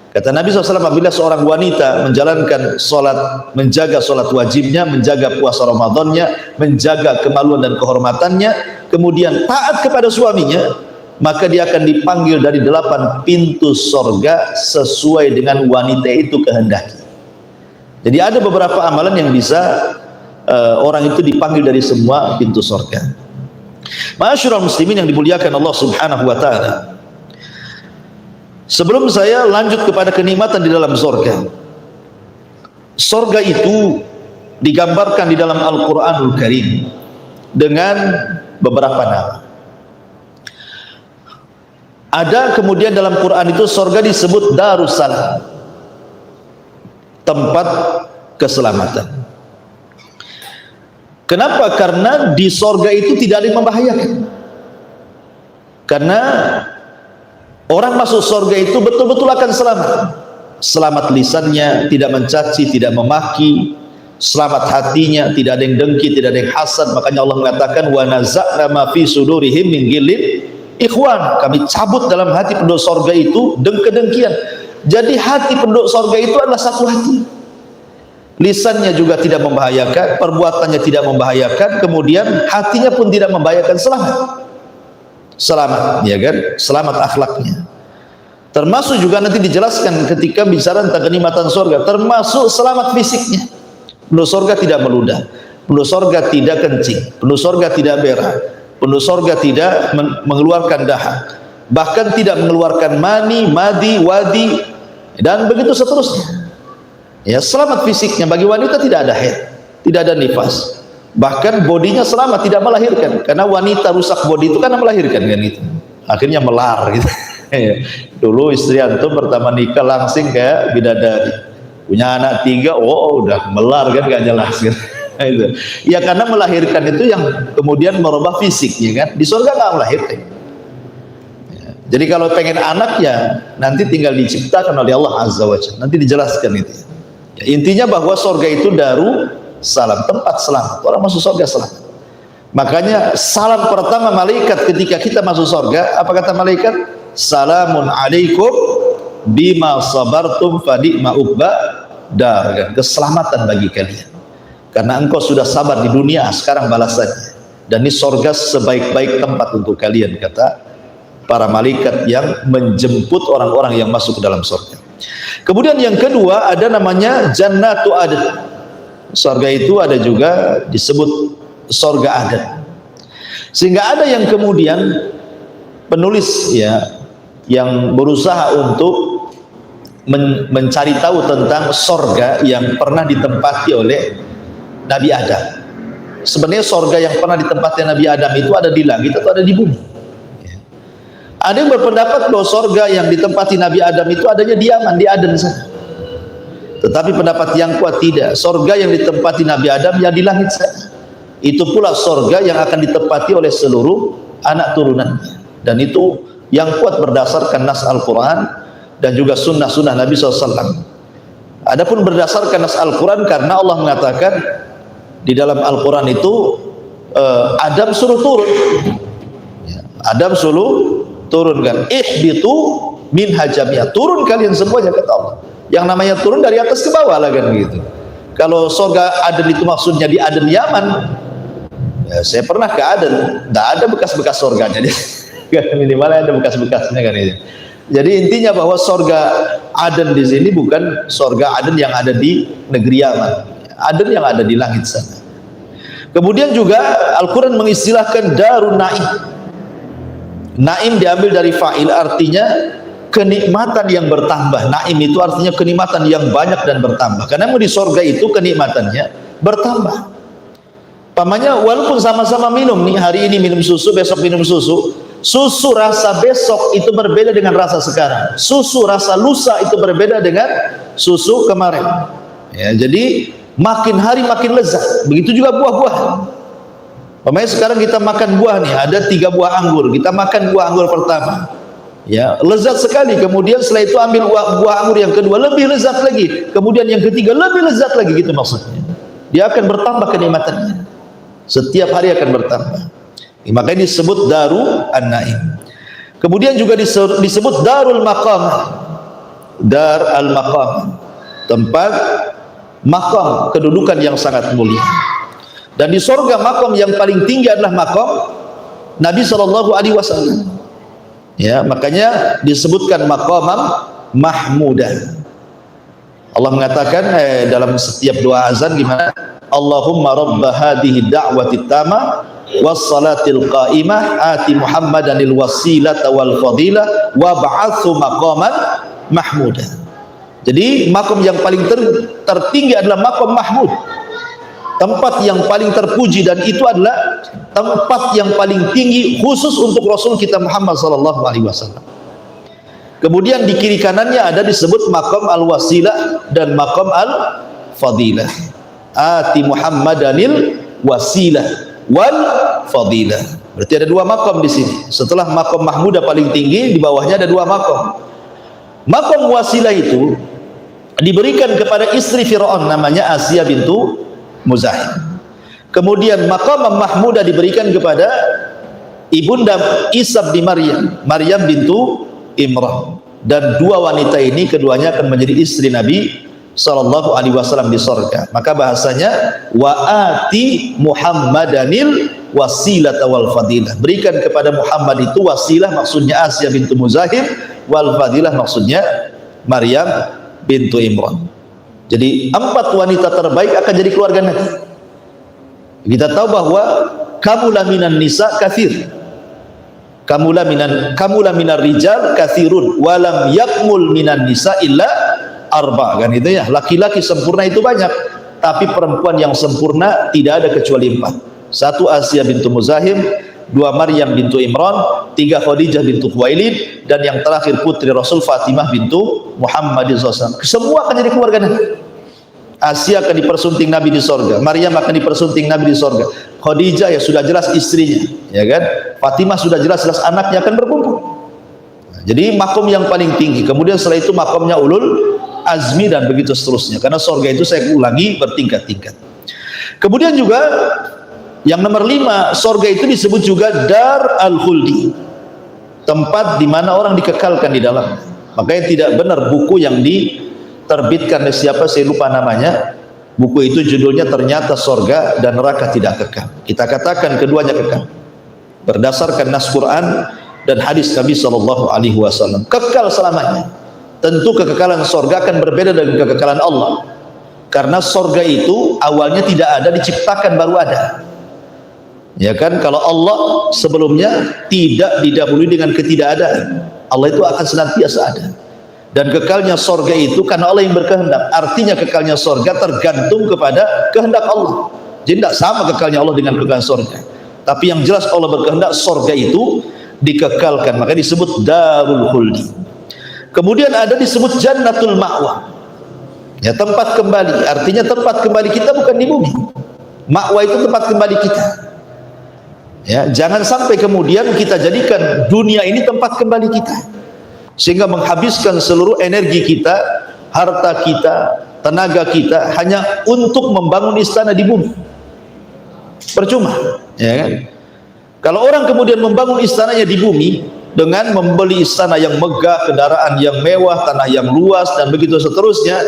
Kata Nabi SAW, apabila seorang wanita menjalankan salat, menjaga salat wajibnya, menjaga puasa Ramadannya, menjaga kemaluan dan kehormatannya, kemudian taat kepada suaminya, maka dia akan dipanggil dari 8 pintu sorga sesuai dengan wanita itu kehendaki. Jadi ada beberapa amalan yang bisa orang itu dipanggil dari semua pintu sorga. Ma'asyiral muslimin yang dimuliakan Allah Subhanahu wa ta'ala, sebelum saya lanjut kepada kenikmatan di dalam sorga, sorga itu digambarkan di dalam Al-Quranul Karim dengan beberapa nama. Ada kemudian dalam Quran itu sorga disebut Darussalam, tempat keselamatan. Kenapa? Karena di sorga itu tidak ada yang membahayakan. Karena orang masuk sorga itu betul-betul akan selamat. Selamat lisannya, tidak mencaci, tidak memaki. Selamat hatinya, tidak ada yang dengki, tidak ada yang hasad. Makanya Allah mengatakan wa naza'na ma fi sudurihim min ghillin ikhwan, kami cabut dalam hati penduduk sorga itu kedengkian. Jadi hati penduduk sorga itu adalah satu hati. Lisannya juga tidak membahayakan, perbuatannya tidak membahayakan, kemudian hatinya pun tidak membahayakan. Selamat, ya kan? Selamat akhlaknya. Termasuk juga nanti dijelaskan ketika bicara tentang kenikmatan sorga, termasuk selamat fisiknya. Penduduk sorga tidak meludah, penduduk sorga tidak kencing, penduduk sorga tidak berak, penduduk sorga tidak mengeluarkan dahak, bahkan tidak mengeluarkan mani, madi, wadi, dan begitu seterusnya. Ya, selamat fisiknya. Bagi wanita tidak ada haid, tidak ada nifas, bahkan bodinya selamat, tidak melahirkan. Karena wanita rusak bodi itu karena melahirkan kan itu, akhirnya melar gitu. Dulu istri antum pertama nikah langsing kayak bidadari, punya anak 3, oh udah melar kan, gak jelas gitu. Ya karena melahirkan itu yang kemudian merubah fisik, ya kan. Di surga nggak melahirkan. Ya, jadi kalau pengen anak ya nanti tinggal diciptakan oleh Allah Azza wa Jalla. Nanti dijelaskan itu. Ya, intinya bahwa surga itu Darussalam, tempat selamat. Orang masuk surga selamat. Makanya salam pertama malaikat ketika kita masuk surga, apa kata malaikat? Salamun alaikum bima sabartum fa ni'ma uqba dar. Keselamatan bagi kalian, karena engkau sudah sabar di dunia, sekarang balasannya. Dan ini sorga sebaik-baik tempat untuk kalian, kata para malaikat yang menjemput orang-orang yang masuk ke dalam sorga. Kemudian yang kedua ada namanya Jannatu Adn. Sorga itu ada juga disebut sorga Adn. Sehingga ada yang kemudian penulis ya yang berusaha untuk mencari tahu tentang sorga yang pernah ditempati oleh Nabi Adam. Sebenarnya sorga yang pernah ditempati Nabi Adam itu ada di langit atau ada di bumi? Ada yang berpendapat bahwa sorga yang ditempati Nabi Adam itu adanya di Yaman, di Aden sana. Tetapi pendapat yang kuat tidak. Sorga yang ditempati Nabi Adam yang di langit sana. Itu pula sorga yang akan ditempati oleh seluruh anak turunannya. Dan itu yang kuat berdasarkan nas Al-Quran dan juga sunnah-sunnah Nabi SAW. Adapun berdasarkan nas Al-Quran, karena Allah mengatakan di dalam Al-Quran itu Adam suruh turun. Adam suruh turunkan, ihbitu minha jami'a, turun kalian semuanya, kata Allah. Yang namanya turun dari atas ke bawah lah kan gitu. Kalau surga Aden itu maksudnya di Aden Yaman, ya, saya pernah ke Aden, tidak ada bekas-bekas surganya, minimal ada bekas-bekasnya kan itu. Jadi intinya bahwa surga Aden di sini bukan surga Aden yang ada di negeri Yaman, Aden yang ada di langit sana. Kemudian juga Al-Quran mengistilahkan Darun Naim. Naim diambil dari fa'il, artinya kenikmatan yang bertambah. Naim itu artinya kenikmatan yang banyak dan bertambah. Karena di surga itu kenikmatannya bertambah. Pamannya walaupun sama-sama minum nih, hari ini minum susu, besok minum susu. Susu rasa besok itu berbeda dengan rasa sekarang. Susu rasa lusa itu berbeda dengan susu kemarin. Ya, jadi makin hari makin lezat. Begitu juga buah-buahan. Pemain sekarang kita makan buah nih, ada 3 buah anggur, kita makan buah anggur pertama, ya lezat sekali. Kemudian setelah itu ambil buah anggur yang kedua, lebih lezat lagi. Kemudian yang ketiga lebih lezat lagi, gitu maksudnya. Dia akan bertambah kenikmatannya, setiap hari akan bertambah. Makanya disebut Daru An-Naim. Kemudian juga disebut Darul Maqam, Dar al-Maqam, tempat maqam, kedudukan yang sangat mulia. Dan di surga makom yang paling tinggi adalah makom Nabi SAW. Ya, makanya disebutkan makomam mahmudah. Allah mengatakan dalam setiap doa azan gimana? Allahumma rabba hadhihi da'wati tama was salatil qa'imah ati Muhammadanil wasilata wal fadilah wa ba'athu maqaman mahmudah. Jadi makom yang paling tertinggi adalah makom mahmud, tempat yang paling terpuji, dan itu adalah tempat yang paling tinggi khusus untuk Rasul kita Muhammad SAW. Kemudian di kiri kanannya ada disebut maqam al-wasilah dan maqam al-fadilah. Ati Muhammadanil wasilah wal fadilah. Berarti ada 2 maqam di sini. Setelah maqam mahmudah paling tinggi, di bawahnya ada 2 maqam. Maqam wasilah itu diberikan kepada istri Fir'aun, namanya Asiyah bintu Muzahim. Kemudian maqam mahmudah diberikan kepada ibunda Isa bin Maryam, Maryam bintu Imran. Dan 2 wanita ini keduanya akan menjadi istri Nabi SAW di surga. Maka bahasanya wa ati Muhammadanil wasilata wal fadilah. Berikan kepada Muhammad itu wasilah, maksudnya Asiyah bintu Muzahim, wal fadilah maksudnya Maryam bintu Imran. Jadi 4 wanita terbaik akan jadi keluarga Nabi. Kita tahu bahwa kamula minan nisa kathir, kamula minar rijal kathirun, walam yakmul minan nisa illa arba, kan itu ya. Laki-laki sempurna itu banyak, tapi perempuan yang sempurna tidak ada kecuali 4. 1 Asiyah bintu Muzahim, 2 Maryam bintu Imran, 3 Khadijah bintu Khuwailid, dan yang terakhir putri Rasul Fatimah bintu Muhammad SAW. Semua akan jadi keluarga Nabi. Asiyah akan dipersunting Nabi di sorga, Maryam akan dipersunting Nabi di sorga, Khadijah ya sudah jelas istrinya, ya kan, Fatimah sudah jelas-jelas anaknya akan berkumpul. Jadi makom yang paling tinggi. Kemudian setelah itu makomnya ulul azmi dan begitu seterusnya, karena sorga itu saya ulangi bertingkat-tingkat. Kemudian juga yang nomor 5, sorga itu disebut juga Dar al-Khuldi, tempat di mana orang dikekalkan di dalam. Makanya tidak benar buku yang diterbitkan oleh siapa saya lupa namanya, buku itu judulnya ternyata sorga dan neraka tidak kekal. Kita katakan keduanya kekal berdasarkan nas Quran dan hadis Nabi SAW, kekal selamanya. Tentu kekekalan sorga akan berbeda dengan kekekalan Allah, karena sorga itu awalnya tidak ada, diciptakan baru ada. Ya kan, kalau Allah sebelumnya tidak didahului dengan ketidakadaan, Allah itu akan senantiasa ada. Dan kekalnya sorga itu karena Allah yang berkehendak. Artinya kekalnya sorga tergantung kepada kehendak Allah. Jadi tidak sama kekalnya Allah dengan kekal sorga. Tapi yang jelas Allah berkehendak sorga itu dikekalkan, maka disebut darul khuldi. Kemudian ada disebut jannatul ma'wa, ya, tempat kembali. Artinya tempat kembali kita bukan di bumi. Ma'wa itu tempat kembali kita, ya. Jangan sampai kemudian kita jadikan dunia ini tempat kembali kita, sehingga menghabiskan seluruh energi kita, harta kita, tenaga kita hanya untuk membangun istana di bumi. Percuma, ya kan? Kalau orang kemudian membangun istananya di bumi dengan membeli istana yang megah, kendaraan yang mewah, tanah yang luas, dan begitu seterusnya,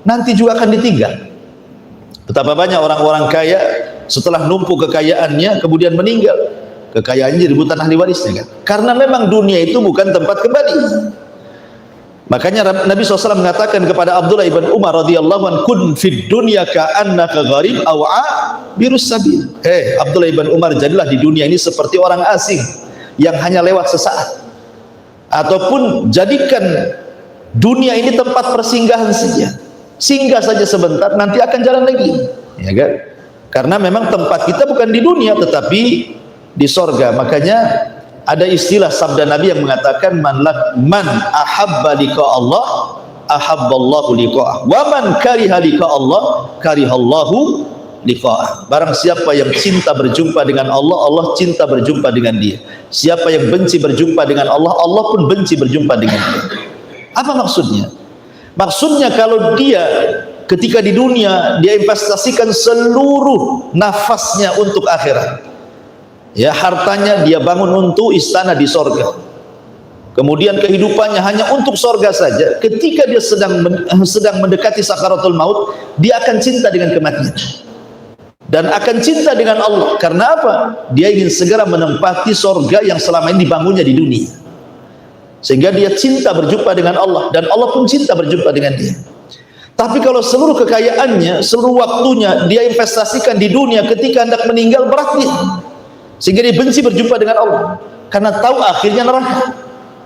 nanti juga akan ditinggal. Betapa banyak orang-orang kaya setelah numpuk kekayaannya kemudian meninggal, kekayaannya direbut ahli warisnya, kan? Karena memang dunia itu bukan tempat kembali. Makanya Nabi SAW mengatakan kepada Abdullah ibn Umar radhiyallahu anhu, kun fid dunya ka'annaka gharib aw abirus sabil. Abdullah ibn Umar, jadilah di dunia ini seperti orang asing yang hanya lewat sesaat, ataupun jadikan dunia ini tempat persinggahan saja, singgah saja sebentar, nanti akan jalan lagi, ya kan? Karena memang tempat kita bukan di dunia tetapi di sorga. Makanya ada istilah sabda Nabi yang mengatakan man ahabba liqa Allah ahabballahu liqa'ah, wa man kariha liqa Allah karihallahu liqa'ah. Barang siapa yang cinta berjumpa dengan Allah, Allah cinta berjumpa dengan dia. Siapa yang benci berjumpa dengan Allah, Allah pun benci berjumpa dengan dia. Apa maksudnya? Maksudnya kalau dia ketika di dunia dia investasikan seluruh nafasnya untuk akhirat, ya, hartanya dia bangun untuk istana di sorga, kemudian kehidupannya hanya untuk sorga saja. Ketika dia sedang mendekati sakaratul maut, dia akan cinta dengan kematian dan akan cinta dengan Allah. Karena apa? Dia ingin segera menempati sorga yang selama ini dibangunnya di dunia, sehingga dia cinta berjumpa dengan Allah dan Allah pun cinta berjumpa dengan dia. Tapi kalau seluruh kekayaannya, seluruh waktunya dia investasikan di dunia, ketika hendak meninggal berat dia, sehingga dia benci berjumpa dengan Allah karena tahu akhirnya neraka.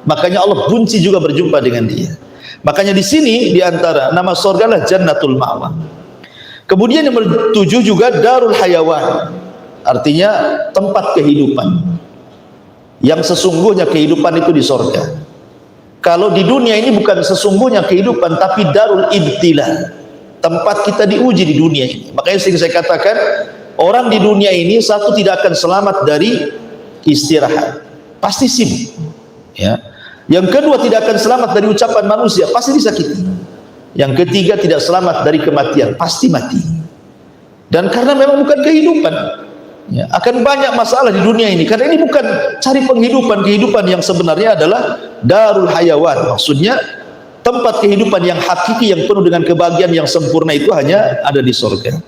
Makanya Allah benci juga berjumpa dengan dia. Makanya di sini di antara nama surga adalah jannatul ma'wa. Kemudian yang bertujuh juga darul hayawan, artinya tempat kehidupan. Yang sesungguhnya kehidupan itu di surga. Kalau di dunia ini bukan sesungguhnya kehidupan, tapi darul ibtila, tempat kita diuji di dunia ini. Makanya sering saya katakan, orang di dunia ini satu tidak akan selamat dari istirahat, pasti sibuk, ya. Yang kedua tidak akan selamat dari ucapan manusia, pasti disakiti. Yang ketiga tidak selamat dari kematian, pasti mati. Dan karena memang bukan kehidupan, ya, akan banyak masalah di dunia ini. Karena ini bukan cari kehidupan yang sebenarnya adalah darul hayawan. Maksudnya tempat kehidupan yang hakiki, yang penuh dengan kebahagiaan yang sempurna itu hanya ada di surga.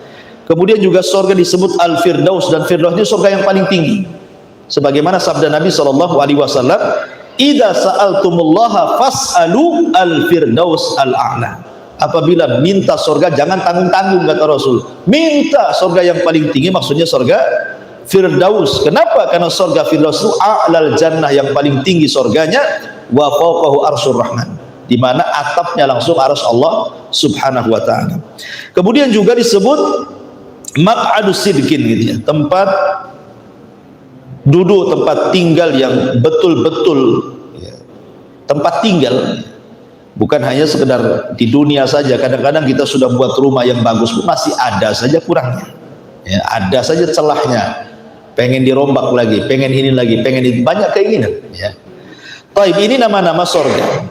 Kemudian juga surga disebut Al-Firdaus, dan Firdaus itu surga yang paling tinggi. Sebagaimana sabda Nabi SAW, "Idza sa'altumullaha fas'alu al-firdaus al-a'la." Apabila minta surga jangan tanggung-tanggung, kata Rasul. Minta surga yang paling tinggi, maksudnya surga Firdaus. Kenapa? Karena surga Firdaus itu a'lal jannah, yang paling tinggi surganya, wa fawqahu arsyur rahman, di mana atapnya langsung arsy Allah Subhanahu wa taala. Kemudian juga disebut maq'adus sidqin, gitu ya, tempat duduk, tempat tinggal yang betul-betul, ya, tempat tinggal. Bukan hanya sekedar di dunia saja. Kadang-kadang kita sudah buat rumah yang bagus, masih ada saja kurangnya, ya, ada saja celahnya, pengen dirombak lagi, pengen ini lagi, pengen itu, banyak keinginan, ya. Taib, ini nama-nama surga.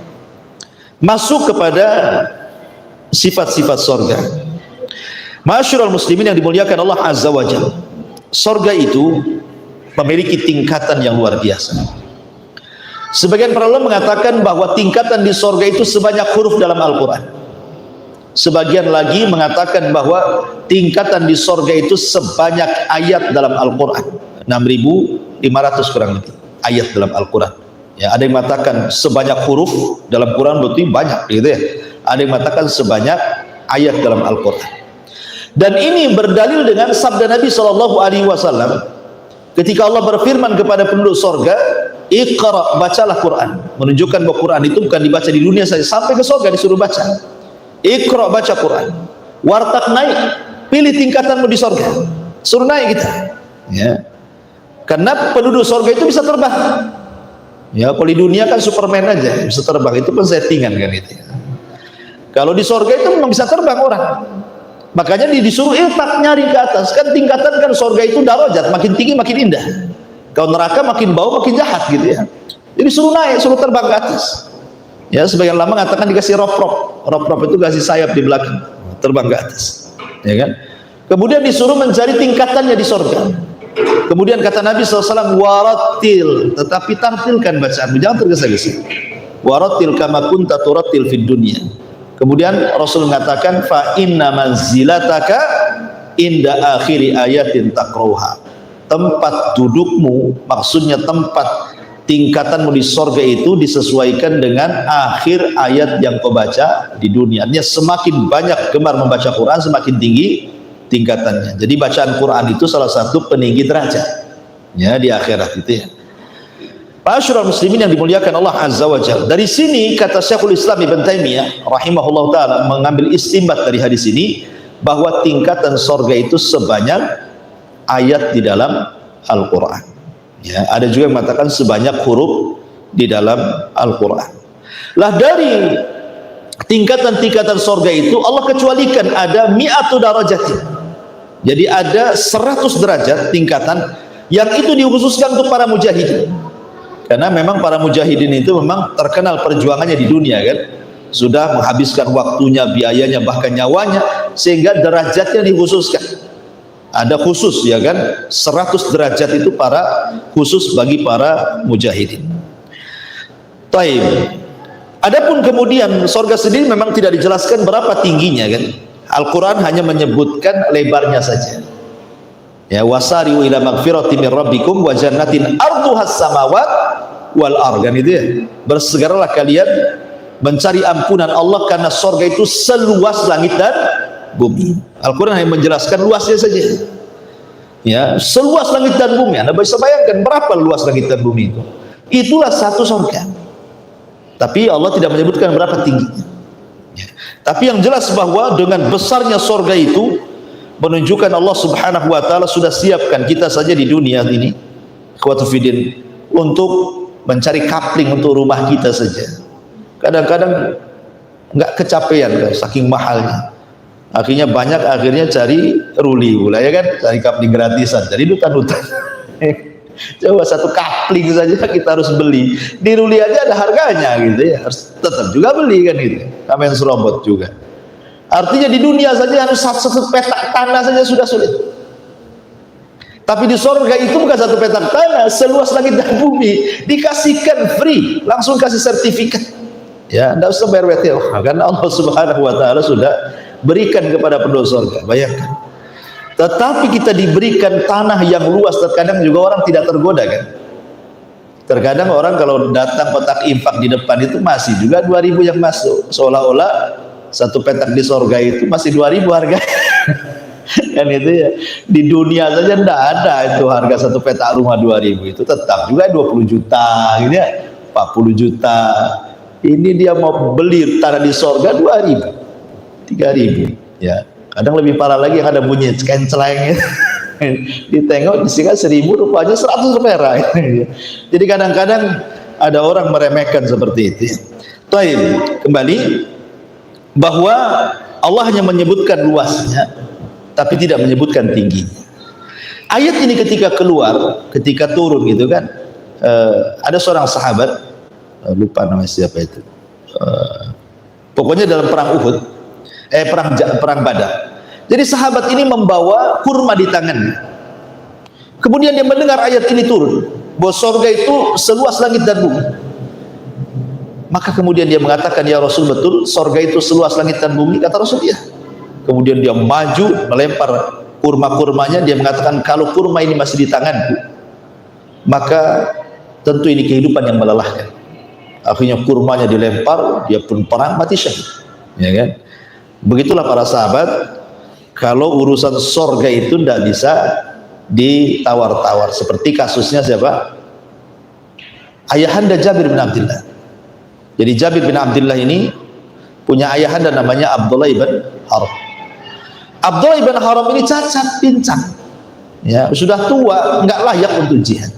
Masuk kepada sifat-sifat surga. Ma'asyiral muslimin yang dimuliakan Allah Azza wa Jalla, surga itu memiliki tingkatan yang luar biasa. Sebagian para ulama mengatakan bahwa tingkatan di surga itu sebanyak huruf dalam Al-Quran. Sebagian lagi mengatakan bahwa tingkatan di surga itu sebanyak ayat dalam Al-Quran, 6.500 kurang lebih ayat dalam Al-Quran, ya. Ada yang mengatakan sebanyak huruf dalam Quran berarti banyak, gitu ya. Ada yang mengatakan sebanyak ayat dalam Al-Quran. Dan ini berdalil dengan sabda Nabi SAW ketika Allah berfirman kepada penduduk surga, Iqra, bacalah Quran, menunjukkan bahwa Quran itu bukan dibaca di dunia saja, sampai ke surga disuruh baca. Iqra, baca Quran. Wartaq, naik, pilih tingkatanmu di surga, suruh naik kita, ya. Karena penduduk surga itu bisa terbang. Ya, kalau di dunia kan Superman aja bisa terbang, itu kan settingan kan itu. Kalau di surga itu memang bisa terbang orang. Makanya disuruh tak nyari ke atas. Kan tingkatan kan surga itu darajat, makin tinggi makin indah. Kalau neraka makin bawah makin jahat gitu ya. Jadi suruh naik, suruh terbang ke atas. Ya, sebagian lama mengatakan dikasih rop-rop. Rop-rop itu kasih sayap di belakang, terbang ke atas. Ya kan? Kemudian disuruh mencari tingkatannya di surga. Kemudian kata Nabi SAW, warattil, tetapi tartilkan bacaanmu, jangan tergesa-gesa. Warattil kama kunta turattil fid dunya. Kemudian Rasul mengatakan, fa inna manzilataka inda akhiri ayatin taqrauha. Tempat dudukmu, maksudnya tempat tingkatanmu di surga itu disesuaikan dengan akhir ayat yang kau baca di dunia. Artinya semakin banyak gemar membaca Quran, semakin tinggi tingkatannya. Jadi bacaan Quran itu salah satu peninggi derajat ya di akhirat itu ya. Ma'asyiral muslimin yang dimuliakan Allah Azza wa Jalla. Dari sini kata Syekhul Islam Ibn Taimiyah rahimahullah taala mengambil istinbat dari hadis ini bahwa tingkatan surga itu sebanyak ayat di dalam Al-Qur'an. Ya, ada juga yang mengatakan sebanyak huruf di dalam Al-Qur'an. Lah dari tingkatan-tingkatan surga itu Allah kecualikan ada mi'atu darajatin. Jadi ada 100 derajat tingkatan yang itu dikhususkan untuk para mujahidin. Karena memang para mujahidin itu memang terkenal perjuangannya di dunia kan. Sudah menghabiskan waktunya, biayanya, bahkan nyawanya, sehingga derajatnya dikhususkan. Ada khusus ya kan, 100 derajat itu khusus bagi para mujahidin. Taib. Adapun kemudian surga sendiri memang tidak dijelaskan berapa tingginya kan. Al-Quran hanya menyebutkan lebarnya saja. Ya, wasari'u ila magfirati min rabbikum wa jannatin arduhas samawat wal ardh, kan itu ya. Bersegeralah kalian mencari ampunan Allah karena surga itu seluas langit dan bumi. Al-Quran hanya menjelaskan luasnya saja. Ya, seluas langit dan bumi. Anda bisa bayangkan berapa luas langit dan bumi itu. Itulah satu surga. Tapi Allah tidak menyebutkan berapa tingginya. Tapi yang jelas bahwa dengan besarnya surga itu menunjukkan Allah Subhanahu wa taala sudah siapkan kita saja di dunia ini ikhwatufidin untuk mencari kapling untuk rumah kita saja. Kadang-kadang nggak kecapean kan, saking mahalnya. Akhirnya cari ruli pula ya kan, cari kapling gratisan, jadi dutan-dutan. Coba satu kapling saja kita harus beli. Di ruli aja ada harganya gitu ya. Harus tetap juga beli kan gitu. Kamen serobot juga. Artinya di dunia saja harus satu petak tanah saja sudah sulit. Tapi di surga itu bukan satu petak tanah, seluas langit dan bumi, dikasihkan free, langsung kasih sertifikat. Ya, enggak usah bayar WTO karena Allah Subhanahu wa taala sudah berikan kepada penduduk surga. Bayangkan. Tetapi kita diberikan tanah yang luas, terkadang juga orang tidak tergoda kan. Terkadang orang kalau datang kotak infak di depan itu masih juga 2.000 yang masuk, seolah-olah satu petak di surga itu masih 2.000 harga. Kan itu ya. Di dunia saja tidak ada itu harga satu petak rumah 2.000, itu tetap juga 20 juta gitu ya, 40 juta. Ini dia mau beli tanah di surga 2.000, 3.000 ya. Kadang lebih parah lagi yang ada bunyi kenceleng. Ditengok di sini 1.000, rupanya 100 perak. Jadi kadang-kadang ada orang meremehkan seperti itu. Taib, kembali bahwa Allah hanya menyebutkan luasnya, tapi tidak menyebutkan tingginya. Ayat ini ketika keluar, ketika turun gitu kan, ada seorang sahabat, lupa namanya siapa itu. Pokoknya dalam perang Uhud, perang Badar. Jadi sahabat ini membawa kurma di tangannya. Kemudian dia mendengar ayat ini turun, bahwa surga itu seluas langit dan bumi. Maka kemudian dia mengatakan, ya Rasul, betul surga itu seluas langit dan bumi? Kata Rasul, ya. Kemudian dia maju melempar kurma-kurmanya. Dia mengatakan, kalau kurma ini masih di tanganku, maka tentu ini kehidupan yang melelahkan. Akhirnya kurmanya dilempar, dia pun perang, mati syahid. Ya kan? Begitulah para sahabat, kalau urusan surga itu tidak bisa ditawar-tawar. Seperti kasusnya siapa? Ayahanda Jabir bin Abdullah. Jadi Jabir bin Abdullah ini punya ayahanda namanya Abdullah ibn Haram. Abdullah ibn Haram ini cacat, pincang. Ya, sudah tua, nggak layak untuk jihad.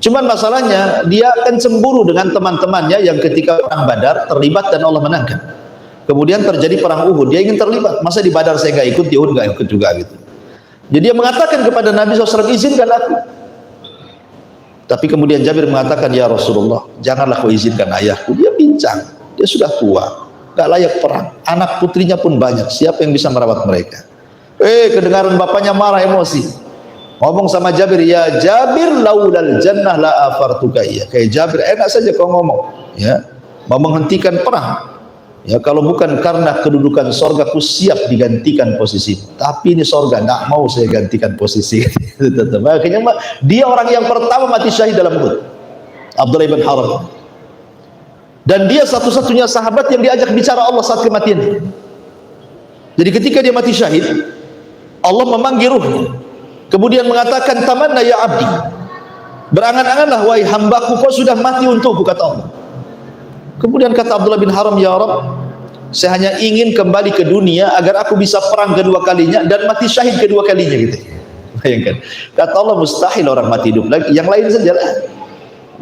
Cuman masalahnya dia akan cemburu dengan teman-temannya yang ketika perang Badar terlibat dan Allah menangkan. Kemudian terjadi perang Uhud, dia ingin terlibat. Masa di Badar saya nggak ikut, di Uhud nggak ikut juga gitu. Jadi dia mengatakan kepada Nabi SAW, izinkan aku. Tapi kemudian Jabir mengatakan, ya Rasulullah, janganlah kau izinkan ayahku. Dia pincang, dia sudah tua, nggak layak perang. Anak putrinya pun banyak, siapa yang bisa merawat mereka? Kedengaran bapaknya marah, emosi. Ngomong sama Jabir, ya Jabir laulal jannah la afartuka iya. Kayak Jabir, enak saja kau ngomong, ya, mau menghentikan perang. Ya, kalau bukan karena kedudukan sorga, ku siap digantikan posisi. Tapi ini sorga, nggak mau saya gantikan posisi. Akhirnya dia orang yang pertama mati syahid dalam Uhud, Abdullah bin Haram. Dan dia satu-satunya sahabat yang diajak bicara Allah saat kematian. Jadi ketika dia mati syahid, Allah memanggil ruhnya. Kemudian mengatakan, tamanna ya abdi, berangan-anganlah wahai hambaku, kau sudah mati untukku, kata Allah. Kemudian kata Abdullah bin Haram, ya Rabb, saya hanya ingin kembali ke dunia agar aku bisa perang kedua kalinya dan mati syahid kedua kalinya, gitu. Bayangkan, kata Allah, mustahil orang mati hidup lagi, yang lain sajalah.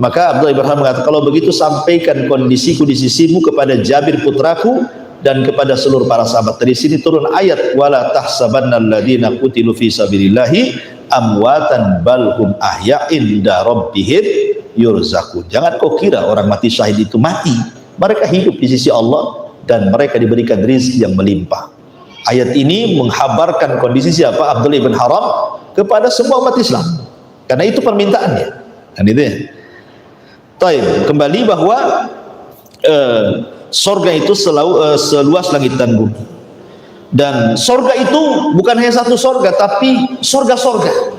Maka Abdullah bin Haram mengatakan, kalau begitu sampaikan kondisiku di sisimu kepada Jabir putraku dan kepada seluruh para sahabat. Dari sini turun ayat, wala tahsabannal ladzina qutilu fi sabilillahi amwatan bal hum ahya'in inda rabbihim yurzaqun. Jangan kau kira orang mati syahid itu mati, mereka hidup di sisi Allah dan mereka diberikan rezeki yang melimpah. Ayat ini menghabarkan kondisi siapa? Abdullah bin Haram kepada semua umat Islam, karena itu permintaannya, kan itu ya. Taib, kembali bahwa sorga itu seluas langit dan bumi, dan sorga itu bukan hanya satu sorga, tapi sorga-sorga.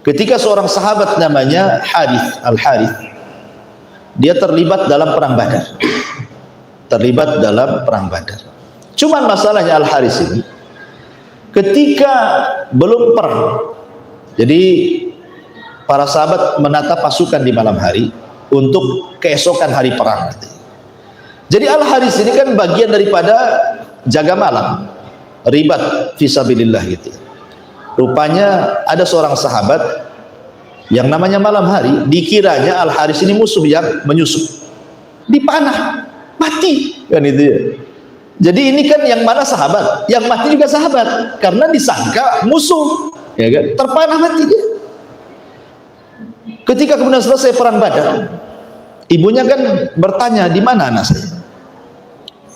Ketika seorang sahabat namanya Harith Al-Harith, dia terlibat dalam perang Badar. Cuman masalahnya Al-Harith ini, ketika belum perang, jadi para sahabat menata pasukan di malam hari untuk keesokan hari perang. Jadi Al-Harith ini kan bagian daripada jaga malam, ribat fisabilillah gitu. Rupanya ada seorang sahabat yang namanya malam hari, dikiranya Al-Harith ini musuh yang menyusup, dipanah, mati, kan itu ya. Jadi ini kan yang mana sahabat, yang mati juga sahabat, karena disangka musuh, ya kan, terpanah mati dia. Ketika kemudian selesai perang Badar, ibunya kan bertanya, di mana anak saya?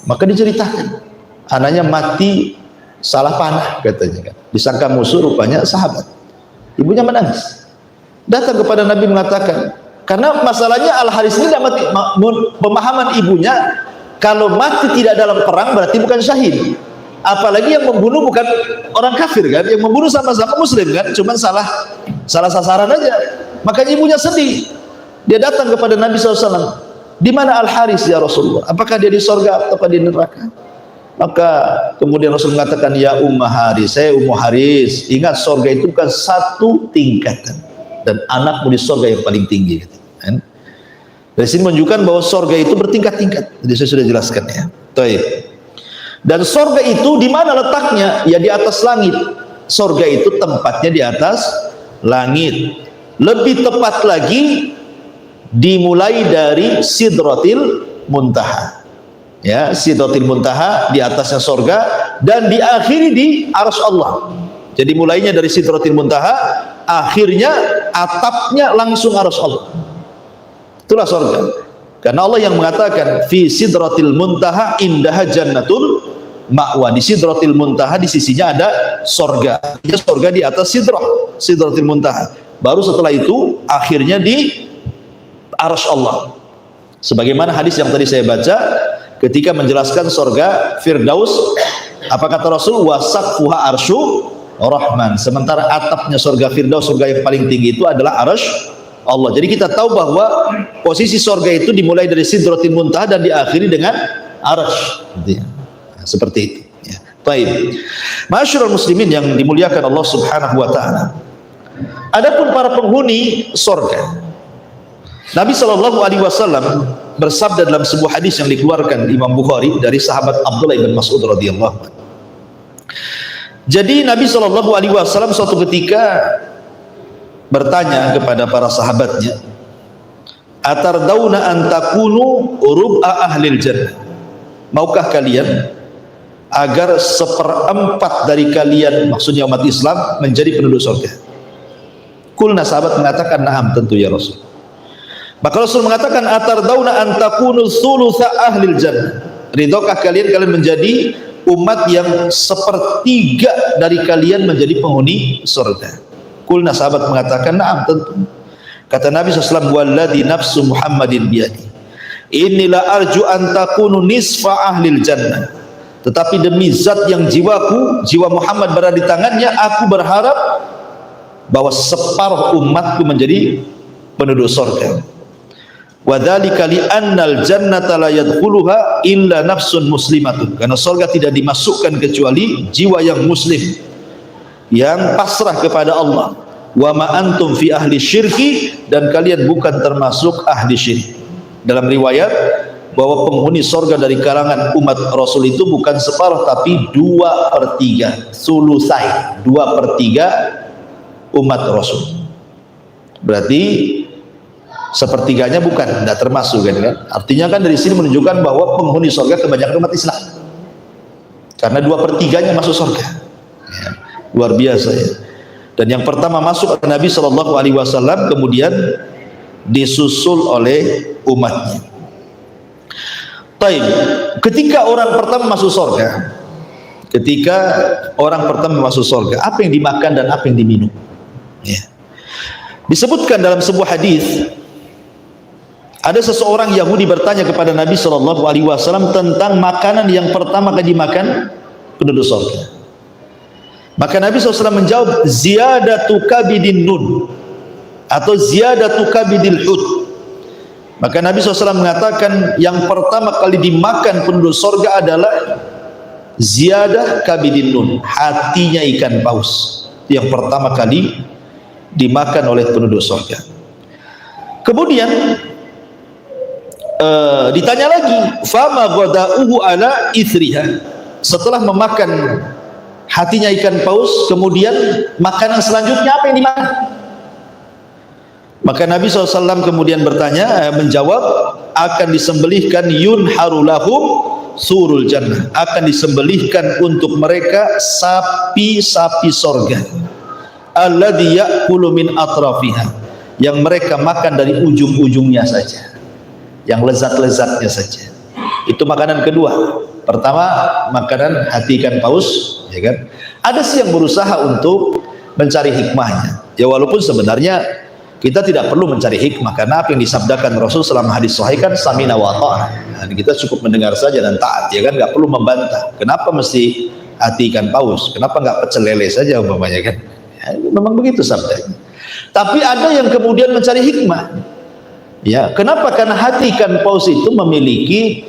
Maka diceritakan, anaknya mati salah panah, katanya kan. Disangka musuh, rupanya sahabat. Ibunya menangis. Datang kepada Nabi mengatakan, karena masalahnya Al-Harith ini dapat pemahaman ibunya, kalau mati tidak dalam perang berarti bukan syahid. Apalagi yang membunuh bukan orang kafir kan, yang membunuh sama-sama muslim kan, cuman salah sasaran aja. Makanya ibunya sedih. Dia datang kepada Nabi SAW, di mana Al-Harith ya Rasulullah? Apakah dia di sorga atau di neraka? Maka kemudian Rasul mengatakan, ya Ummah Harith, saya Ummu Harith, ingat sorga itu bukan satu tingkatan, dan anakmu di sorga yang paling tinggi, gitu. Dari sini menunjukkan bahwa sorga itu bertingkat-tingkat. Jadi saya sudah jelaskan ya. Taib. Dan sorga itu di mana letaknya? Ya di atas langit. Sorga itu tempatnya di atas langit. Lebih tepat lagi, dimulai dari Sidratil Muntaha. Ya, Sidratil Muntaha di atasnya sorga, dan diakhiri di Arsy Allah. Jadi mulainya dari Sidratil Muntaha, akhirnya atapnya langsung Arsy Allah. Itulah sorga. Karena Allah yang mengatakan fi Sidratil Muntaha indaha jannatul ma'wa. Di Sidratil Muntaha di sisinya ada sorga. Ya, sorga di atas Sidratil Muntaha. Baru setelah itu akhirnya di Arsy Allah. Sebagaimana hadis yang tadi saya baca ketika menjelaskan sorga Firdaus, apa kata Rasul? Wasaqfuha arsyu Rahman. Sementara atapnya sorga Firdaus, sorga yang paling tinggi itu adalah Arsy Allah. Jadi kita tahu bahwa posisi sorga itu dimulai dari Sidratil Muntaha dan diakhiri dengan Arsy, gitu ya. Nah, seperti itu ya. Baik, masyarul muslimin yang dimuliakan Allah Subhanahu wa taala. Adapun para penghuni sorga, Nabi SAW bersabda dalam sebuah hadis yang dikeluarkan Imam Bukhari dari sahabat Abdullah bin Mas'ud radhiyallahu anhu, Jadi Nabi SAW suatu ketika bertanya kepada para sahabatnya, atardawna an takunu rub'a ahlil jannah, maukah kalian agar 1/4 dari kalian, maksudnya umat Islam, menjadi penduduk surga? Kulna, sahabat mengatakan, na'am, tentu ya Rasul. Maka Rasul mengatakan, atardawna an takunu thulutha ahlil jannah, ridhokah kalian menjadi umat yang 1/3 dari kalian menjadi penghuni surga? Kulna, sahabat mengatakan, na'am, tentu. Kata Nabi SAW, walladhi nafsu Muhammadin biyadi, inilah arju an takunu nisfa ahlil jannah, tetapi demi zat yang jiwa Muhammad berada di tangannya, aku berharap bahwa separuh umatku menjadi penduduk surga. Wa dzalika li annal jannata la yadkhuluha illa nafsun muslimatun, karena surga tidak dimasukkan kecuali jiwa yang muslim, yang pasrah kepada Allah. Wa ma antum fi ahli syirki, dan kalian bukan termasuk ahli syirik. Dalam riwayat bahwa penghuni surga dari kalangan umat Rasul itu bukan separuh, tapi 2/3, sulusai, 2/3 umat Rasul. Berarti 1/3-nya bukan, tidak termasuk, kan? Artinya kan dari sini menunjukkan bahwa penghuni surga kebanyakan umat Islam, karena 2/3-nya masuk surga. Ya, luar biasa ya. Dan yang pertama masuk Nabi SAW, kemudian disusul oleh umatnya. Taib. Ketika orang pertama masuk surga, apa yang dimakan dan apa yang diminum? Ya. Disebutkan dalam sebuah hadis, ada seseorang Yahudi bertanya kepada Nabi SAW tentang makanan yang pertama kali dimakan penduduk surga. Maka Nabi SAW menjawab, ziyadatu kabidin nun, atau ziyadatu kabidil hud. Maka Nabi SAW mengatakan yang pertama kali dimakan penduduk surga adalah ziyadah kabidin nun, hatinya ikan paus. Yang pertama kali dimakan oleh penduduk surga. Kemudian ditanya lagi, fama ghada'uhu ala ithriha, setelah memakan hatinya ikan paus, kemudian makanan selanjutnya apa yang dimakan? Maka Nabi SAW kemudian menjawab, akan disembelihkan yunharu lahum surul jannah, akan disembelihkan untuk mereka sapi-sapi sorga, alladhi ya'kulu min atrafiha, yang mereka makan dari ujung-ujungnya saja, yang lezat-lezatnya saja. Itu makanan kedua. Pertama makanan hati ikan paus, ya kan? Ada sih yang berusaha untuk mencari hikmahnya. Ya walaupun sebenarnya kita tidak perlu mencari hikmah, karena apa yang disabdakan Rasul selama hadis sahih kan samina wa ta'ah. Nah, kita cukup mendengar saja dan taat, ya kan? Nggak perlu membantah. Kenapa mesti hati ikan paus? Kenapa nggak pecel lele saja umpamanya, kan? Ya, memang begitu sabdanya. Tapi ada yang kemudian mencari hikmah. Ya, kenapa? Karena hati ikan paus itu memiliki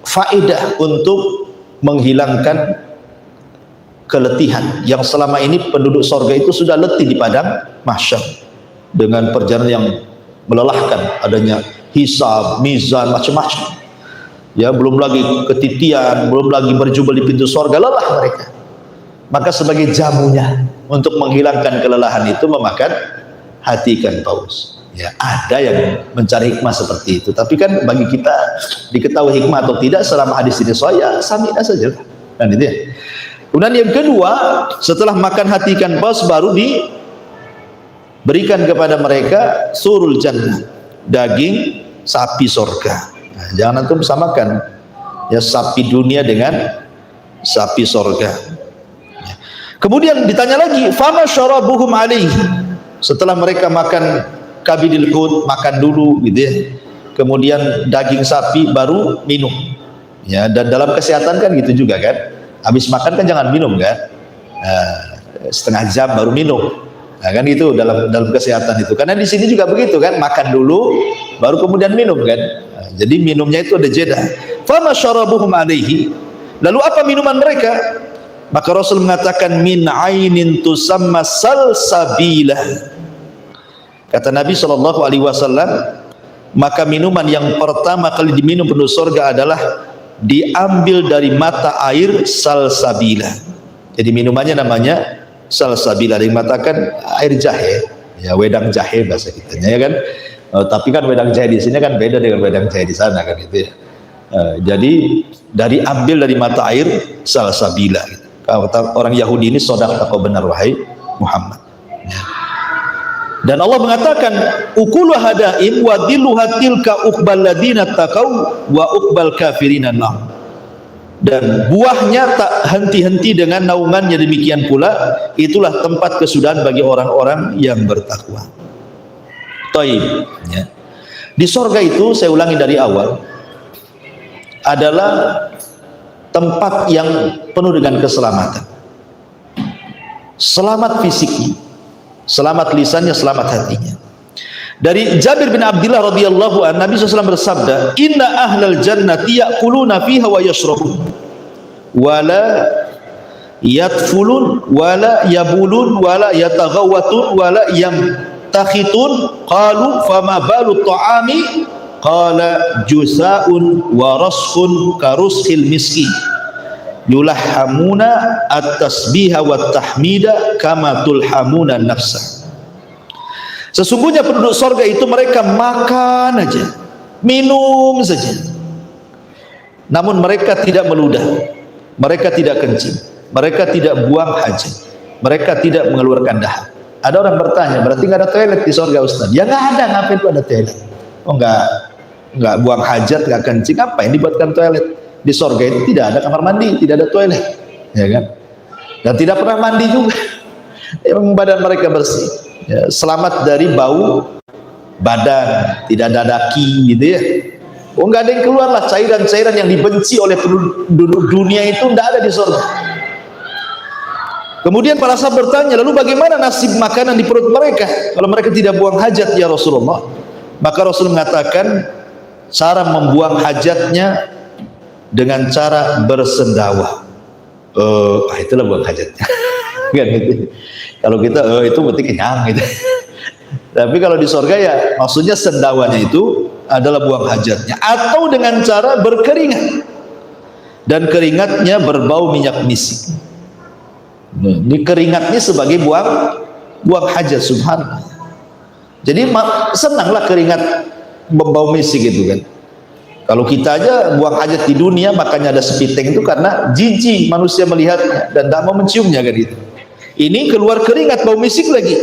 faedah untuk menghilangkan keletihan yang selama ini penduduk surga itu sudah letih di padang mahsyar dengan perjalanan yang melelahkan, adanya hisab, mizan, macam-macam. Ya, belum lagi ketitian, belum lagi berjubel di pintu surga, lelah mereka. Maka sebagai jamunya untuk menghilangkan kelelahan itu memakan hati ikan paus. Ya, ada yang mencari hikmah seperti itu, tapi kan bagi kita diketahui hikmah atau tidak selama hadis ini saya sami'na saja. Dan itu ya. Kemudian yang kedua, setelah makan hati ikan paus baru diberikan kepada mereka surul jannah, daging sapi surga. Nah, jangan antum samakan ya sapi dunia dengan sapi surga. Ya. Kemudian ditanya lagi, fama syarabuhum alaihi, setelah mereka makan kabidil hud, makan dulu gitu ya, kemudian daging sapi baru minum ya. Dan dalam kesehatan kan gitu juga kan, habis makan kan jangan minum kan, setengah jam baru minum, nah, kan itu dalam kesehatan itu. Karena di sini juga begitu kan, makan dulu baru kemudian minum kan. Nah, jadi minumnya itu ada jeda. Fama syarabuhum alaihi, lalu apa minuman mereka? Maka Rasul mengatakan, min ainin tusamma salsabilah. Kata Nabi SAW, maka minuman yang pertama kali diminum penduduk surga adalah diambil dari mata air salsabilah. Jadi minumannya namanya salsabila. Ada yang mengatakan air jahe, ya wedang jahe bahasa kitanya ya kan. Tapi kan wedang jahe di sini kan beda dengan wedang jahe di sana kan gitu ya. Jadi ambil dari mata air salsabila. Gitu. Kata orang Yahudi ini sodaqta kau benar wahai Muhammad. Ya. Dan Allah mengatakan ukulu hadaim wa dhilluha tilka uqbal ladina taqau wa uqbal kafirina nar. Dan buahnya tak henti-henti dengan naungannya, demikian pula itulah tempat kesudahan bagi orang-orang yang bertakwa. Taib, ya. Di sorga itu, saya ulangi dari awal, adalah tempat yang penuh dengan keselamatan. Selamat fisiknya, selamat lisannya, selamat hatinya. Dari Jabir bin Abdullah radhiyallahu anhu, Nabi SAW bersabda, "Inna ahlal jannati ya'kuluna fiha wa yashrabun, wala yatfulun, wala yabulun, wala yataghawwatun, wala yamtakhitun." Qalu fama balu ta'ami? Qala jusa'un wa raskhun karushil miski, yulahhamuna at-tasbiha wat tahmida kama tulhamuna nafsa. Sesungguhnya penduduk sorga itu mereka makan aja, minum saja, namun mereka tidak meludah, mereka tidak kencing, mereka tidak buang hajat, mereka tidak mengeluarkan dahak. Ada orang bertanya, berarti nggak ada toilet di sorga Ustaz? Ya nggak ada, ngapain itu ada toilet? Oh nggak buang hajat, nggak kencing, apa yang dibuatkan toilet? Di sorga itu tidak ada kamar mandi, tidak ada toilet, ya kan? Dan tidak pernah mandi juga. Emang badan mereka bersih. Ya, selamat dari bau badan, tidak ada daki gitu ya. Oh nggak ada yang keluar lah, cairan-cairan yang dibenci oleh penduduk dunia itu tidak ada di surga. Kemudian para sahabat bertanya, lalu bagaimana nasib makanan di perut mereka kalau mereka tidak buang hajat ya Rasulullah? Maka Rasul mengatakan cara membuang hajatnya dengan cara bersendawa. Itulah buang hajatnya. Kan gitu. Kalau kita itu berarti kenyang gitu. Tapi kalau di sorga ya maksudnya sendawanya itu adalah buang hajatnya, atau dengan cara berkeringat, dan keringatnya berbau minyak misik. Ini keringatnya sebagai buang hajat, subhanallah. Jadi senanglah keringat berbau misik itu kan. Kalau kita aja buang hajat di dunia, makanya ada sepiteng itu karena jijik manusia melihatnya dan tidak mau menciumnya kan gitu. Ini keluar keringat bau misik lagi.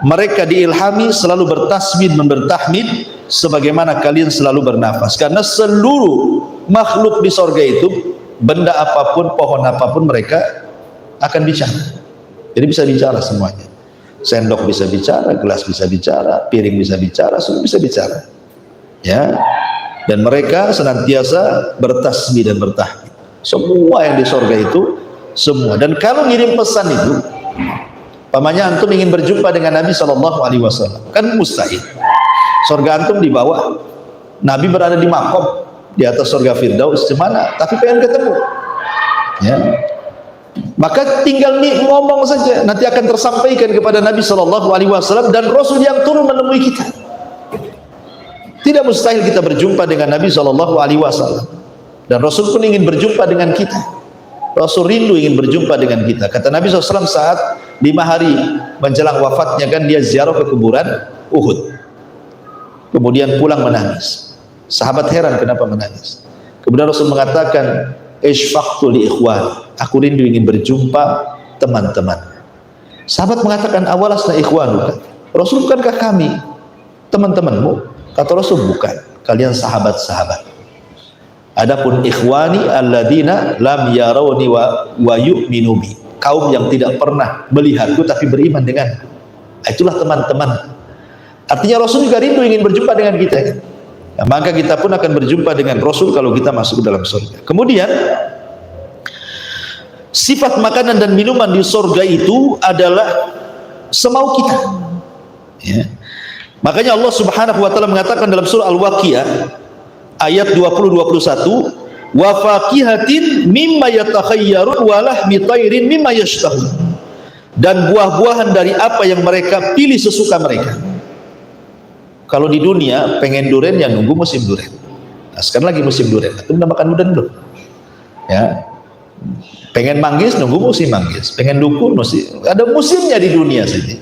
Mereka diilhami selalu bertasbih dan bertahmid sebagaimana kalian selalu bernafas, karena seluruh makhluk di sorga itu, benda apapun, pohon apapun, mereka akan bicara. Jadi bisa bicara semuanya. Sendok bisa bicara, gelas bisa bicara, piring bisa bicara, semua bisa bicara. Ya. Dan mereka senantiasa bertasbih dan bertahmid. Semua yang di sorga itu, semua. Dan kalau ngirim pesan itu, pamannya antum ingin berjumpa dengan Nabi SAW, kan mustahil. Surga antum di bawah, Nabi berada di makom di atas surga Firdaus, gimana? Tapi pengen ketemu, ya. Maka tinggal ngomong saja, nanti akan tersampaikan kepada Nabi SAW dan Rasul yang turun menemui kita. Tidak mustahil kita berjumpa dengan Nabi SAW, dan Rasul pun ingin berjumpa dengan kita. Rasul rindu ingin berjumpa dengan kita. Kata Nabi SAW saat 5 hari menjelang wafatnya kan dia ziarah ke kuburan Uhud. Kemudian pulang menangis. Sahabat heran kenapa menangis. Kemudian Rasul mengatakan, "Ishfaqtu li ikhwan." Aku rindu ingin berjumpa teman-teman. Sahabat mengatakan, "Awalasna ikhwanuka." Rasul, bukankah kami teman-temanmu? Kata Rasul, bukan. Kalian sahabat-sahabat. Adapun ikhwani alladzina lam yarawni wa yu'minu bi, kaum yang tidak pernah melihatku tapi beriman dengan. Itulah teman-teman. Artinya Rasul juga rindu ingin berjumpa dengan kita. Nah, maka kita pun akan berjumpa dengan Rasul kalau kita masuk ke dalam surga. Kemudian sifat makanan dan minuman di surga itu adalah semau kita. Ya. Makanya Allah Subhanahu wa taala mengatakan dalam surah Al-Waqiah ayat 20-21, wa faqihatin mimma yatakhayyarun wa lahmi tairin mimma yashtahun, dan buah-buahan dari apa yang mereka pilih sesuka mereka. Kalau di dunia pengen durian yang nunggu musim durian. Nah, sekarang lagi musim durian. Itu udah makan durian belum? Ya. Pengen manggis nunggu musim manggis, pengen dukun ada musimnya di dunia saja.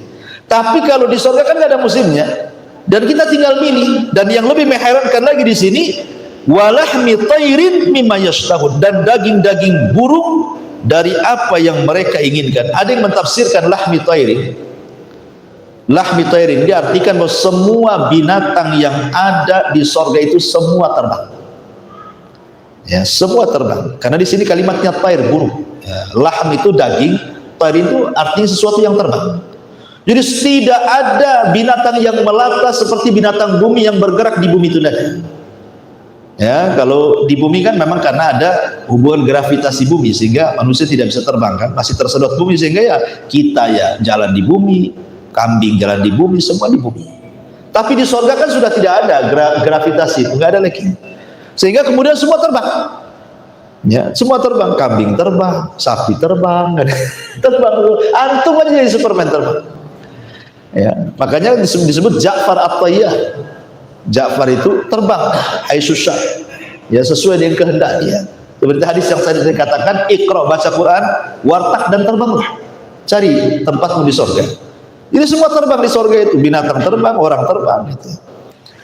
Tapi kalau di surga kan nggak ada musimnya, dan kita tinggal milih. Dan yang lebih mengherankan lagi di sini, walahmi tairin mimma yashtahun, dan daging-daging burung dari apa yang mereka inginkan. Ada yang mentafsirkan lahmi tairin, diartikan bahwa semua binatang yang ada di surga itu semua terbang. Ya, semua terbang. Karena di sini kalimatnya tair, burung. Ya, lahm itu daging, tair itu artinya sesuatu yang terbang. Jadi tidak ada binatang yang melata seperti binatang bumi yang bergerak di bumi itu tadi. Ya, kalau di bumi kan memang karena ada hubungan gravitasi bumi sehingga manusia tidak bisa terbang kan, masih tersedot bumi, sehingga ya kita ya jalan di bumi, kambing jalan di bumi, semua di bumi. Tapi di surga kan sudah tidak ada gravitasi, nggak ada lagi. Sehingga kemudian semua terbang. Ya, semua terbang, kambing terbang, sapi terbang, terbang. Antum aja jadi Superman terbang. Ya, makanya disebut Ja'far At-Tayyar. Ja'far itu terbang, haitsusya, ya sesuai dengan kehendak dia. Seperti hadis yang saya katakan, Iqra, baca Quran, wartak, dan terbanglah. Cari tempatmu di surga. Jadi semua terbang di surga itu, binatang terbang, orang terbang gitu.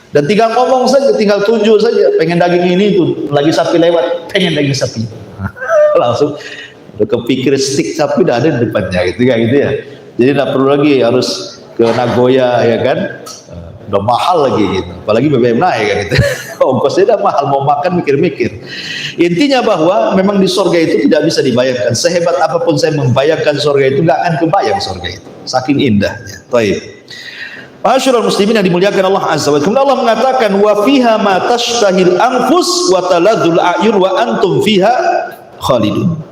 Dan tinggal ngomong saja, tinggal tuju saja, pengen daging ini tuh, lagi sapi lewat, pengen daging sapi. Langsung udah kepikir stik sapi udah ada di depannya gitu, kayak gitu ya. Jadi tidak perlu lagi harus ke Nagoya ya kan, udah mahal lagi gitu, apalagi BBM naik kan gitu. Ongkosnya udah mahal, mau makan mikir-mikir. Intinya bahwa memang di surga itu tidak bisa dibayangkan. Sehebat apapun saya membayangkan surga itu, nggak akan kebayang surga itu, saking indahnya. Baik, ma'asyiral muslimin yang dimuliakan Allah Azza wa Jalla, Allah mengatakan wa fiha ma tashtahil anfus wa taladzul a'yun wa antum fiha khalidun.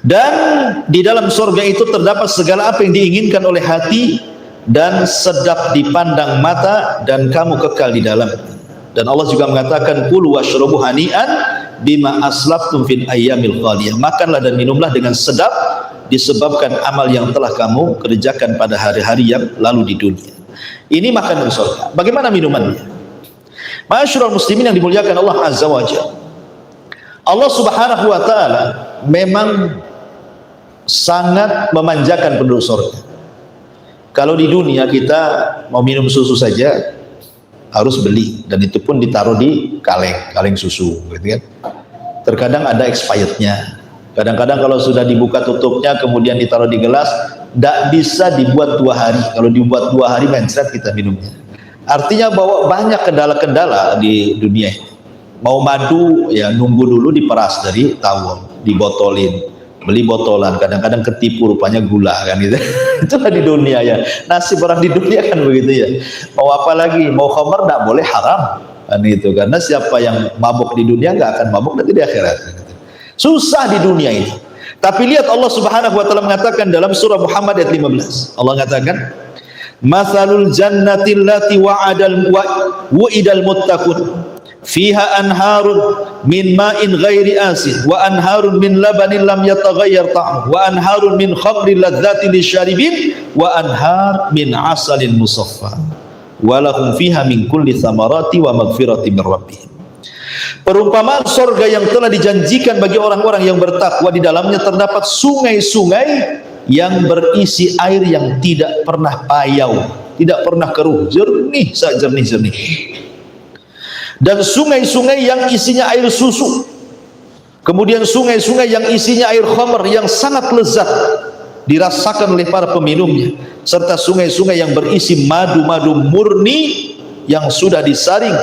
Dan di dalam surga itu terdapat segala apa yang diinginkan oleh hati dan sedap dipandang mata, dan kamu kekal di dalam. Dan Allah juga mengatakan kulu washrabu hani'an bima aslaftum fil ayyamil khaliyah, makanlah dan minumlah dengan sedap disebabkan amal yang telah kamu kerjakan pada hari-hari yang lalu di dunia. Ini makanan surga. Bagaimana minumannya? Ma'asyiral muslimin yang dimuliakan Allah Azza wa Jalla, Allah Subhanahu wa taala memang sangat memanjakan penduduk surga. Kalau di dunia kita mau minum susu saja harus beli, dan itu pun ditaruh di kaleng susu gitu kan. Terkadang ada expirednya. Kadang-kadang kalau sudah dibuka tutupnya kemudian ditaruh di gelas, tidak bisa dibuat 2 hari. Kalau dibuat 2 hari mencret kita minumnya. Artinya bahwa banyak kendala-kendala di dunia ini. Mau madu ya nunggu dulu diperas dari tawon, dibotolin, beli botolan, kadang-kadang ketipu rupanya gula kan gitu. Itulah di dunia ya, nasib orang di dunia kan begitu ya. Mau apa lagi, mau khamar tidak boleh, haram kan itu, karena siapa yang mabuk di dunia nggak akan mabuk nanti di akhirat gitu. Susah di dunia ini. Tapi lihat Allah Subhanahu wa taala mengatakan dalam surah Muhammad ayat 15, Allah mengatakan matsalul jannati allati wa'idal muttaqun fiha anharun min ma'in ghairi asin wa anharun min labanin lam yataghayyar ta'amuhu wa anharun min khamrin ladzatin lisyaribin wa anhar min asalin musaffa wa lahum fiha min kulli thamarati wa maghfirati min rabbihim. Perumpamaan surga yang telah dijanjikan bagi orang-orang yang bertakwa, di dalamnya terdapat sungai-sungai yang berisi air yang tidak pernah payau, tidak pernah keruh, jernih sejernih-jernih. Dan sungai-sungai yang isinya air susu, kemudian sungai-sungai yang isinya air khamr yang sangat lezat dirasakan oleh para peminumnya, serta sungai-sungai yang berisi madu-madu murni yang sudah disaring,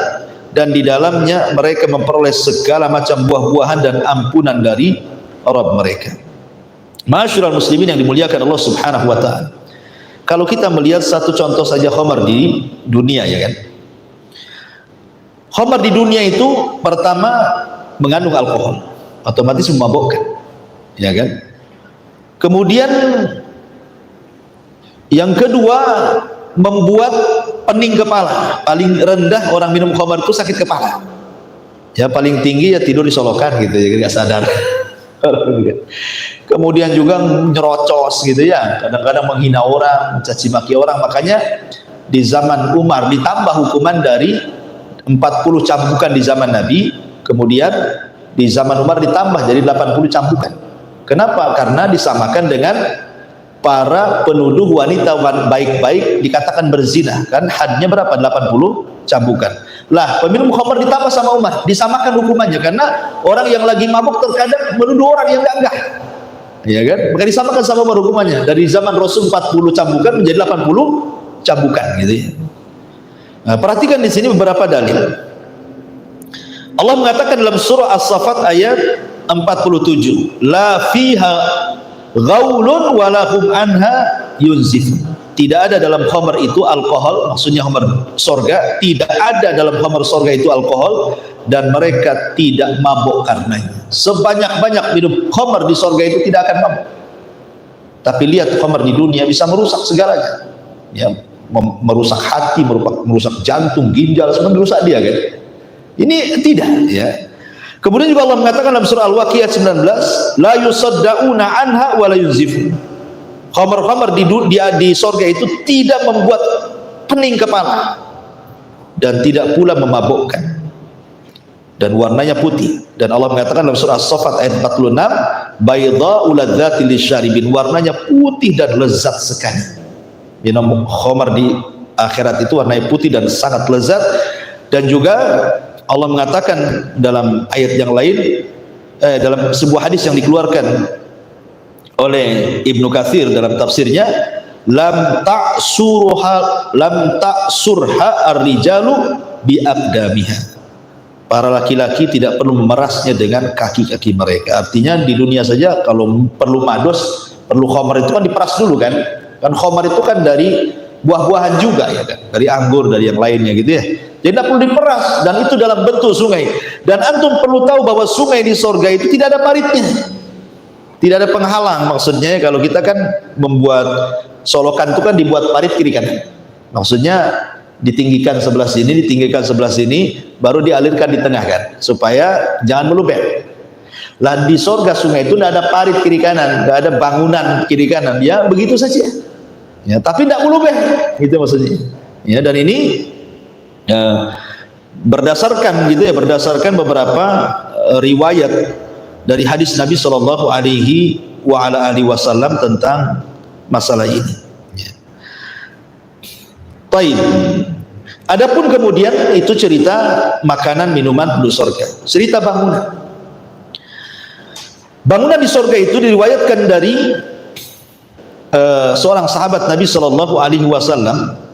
dan di dalamnya mereka memperoleh segala macam buah-buahan dan ampunan dari Rabb mereka. Ma'asyiral muslimin yang dimuliakan Allah Subhanahu wa taala, kalau kita melihat satu contoh saja khamr di dunia ya kan. Khamr di dunia itu pertama mengandung alkohol, otomatis memabukkan, ya kan? Kemudian yang kedua membuat pening kepala. Paling rendah orang minum khamr itu sakit kepala. Ya paling tinggi ya tidur di solokan gitu ya, nggak sadar. Kemudian juga nyerocos gitu ya, kadang-kadang menghina orang, mencaci maki orang. Makanya di zaman Umar ditambah hukuman dari 40 cambukan di zaman Nabi, kemudian Di zaman Umar ditambah jadi 80 cambukan. Kenapa? Karena disamakan dengan para penuduh wanita baik-baik dikatakan berzina, kan hadnya berapa? 80 cambukan. Lah peminum khamar ditambah sama Umar, disamakan hukumannya, karena orang yang lagi mabuk terkadang menuduh orang yang enggak, ya kan? Maka disamakan sama Umar hukumannya, dari zaman Rasul 40 cambukan menjadi 80 cambukan gitu ya. Nah, perhatikan di sini beberapa dalil. Allah mengatakan dalam surah As-Saffat ayat 47, la fiha ghaulun walahum anha yunzifun. Tidak ada dalam khamar itu alkohol, maksudnya khamar sorga, tidak ada dalam khamar sorga itu alkohol, dan mereka tidak mabuk karenanya. Sebanyak-banyak minum khamar di sorga itu tidak akan mabuk. Tapi lihat khamar di dunia bisa merusak segalanya, ya, merusak hati, merusak jantung, ginjal, semua merusak dia kan. Ini tidak, ya. Kemudian juga Allah mengatakan dalam surah Al-Waqiah 19, la yusaddauna anha wa la yunzifun. Khamar-khamar di sorga itu tidak membuat pening kepala dan tidak pula memabukkan, dan warnanya putih. Dan Allah mengatakan dalam surah As-Saffat ayat 46, baydha'u ladzati lisyaribin, warnanya putih dan lezat sekali. Minum khamar di akhirat itu warnanya putih dan sangat lezat. Dan juga Allah mengatakan dalam ayat yang lain, dalam sebuah hadis yang dikeluarkan oleh Ibnu Katsir dalam tafsirnya, lam ta'surha ar-rijalu bi aqdamiha. Para laki-laki tidak perlu memerasnya dengan kaki-kaki mereka. Artinya di dunia saja kalau perlu mados, perlu khamar itu kan diperas dulu kan. Kan khamar itu kan dari buah-buahan juga ya kan, dari anggur, dari yang lainnya gitu ya. Jadi tidak perlu diperas, dan itu dalam bentuk sungai. Dan antum perlu tahu bahwa sungai di sorga itu tidak ada paritnya, tidak ada penghalang. Maksudnya kalau kita kan membuat solokan itu kan dibuat parit kiri kanan, maksudnya ditinggikan sebelah sini, ditinggikan sebelah sini, baru dialirkan di tengah kan, supaya jangan meluber. Lah di sorga sungai itu tidak ada parit kiri kanan, tidak ada bangunan kiri kanan, ya begitu saja ya, tapi tidak meluber, gitu maksudnya ya. Dan ini berdasarkan gitu ya, berdasarkan beberapa riwayat dari hadis Nabi Shallallahu Alaihi Wasallam tentang masalah ini. Baik. Adapun kemudian itu cerita makanan minuman penduduk surga, cerita bangunan. Bangunan di surga itu diriwayatkan dari seorang sahabat Nabi Shallallahu Alaihi Wasallam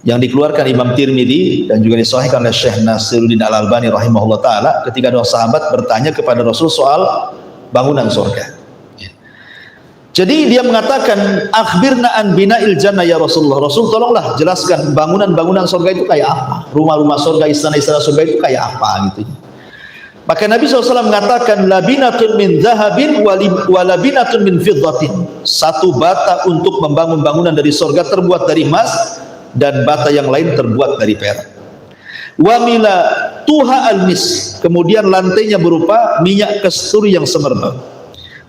yang dikeluarkan Imam Tirmidzi dan juga disahihkan oleh Syekh Nasiruddin Al-Albani rahimahullah taala, ketika dua sahabat bertanya kepada Rasul soal bangunan surga. Jadi dia mengatakan, akhbirna an bina'il jannah ya Rasulullah. Rasul tolonglah jelaskan bangunan-bangunan surga itu kayak apa, rumah-rumah surga, istana-istana surga itu kayak apa gitu. Maka Nabi SAW mengatakan, labinatun min zahabin wa labinatun min fiddatin. Satu bata untuk membangun bangunan dari surga terbuat dari emas, dan bata yang lain terbuat dari perak. Wa mila tuha al-mis, kemudian lantainya berupa minyak kasturi yang semerbak.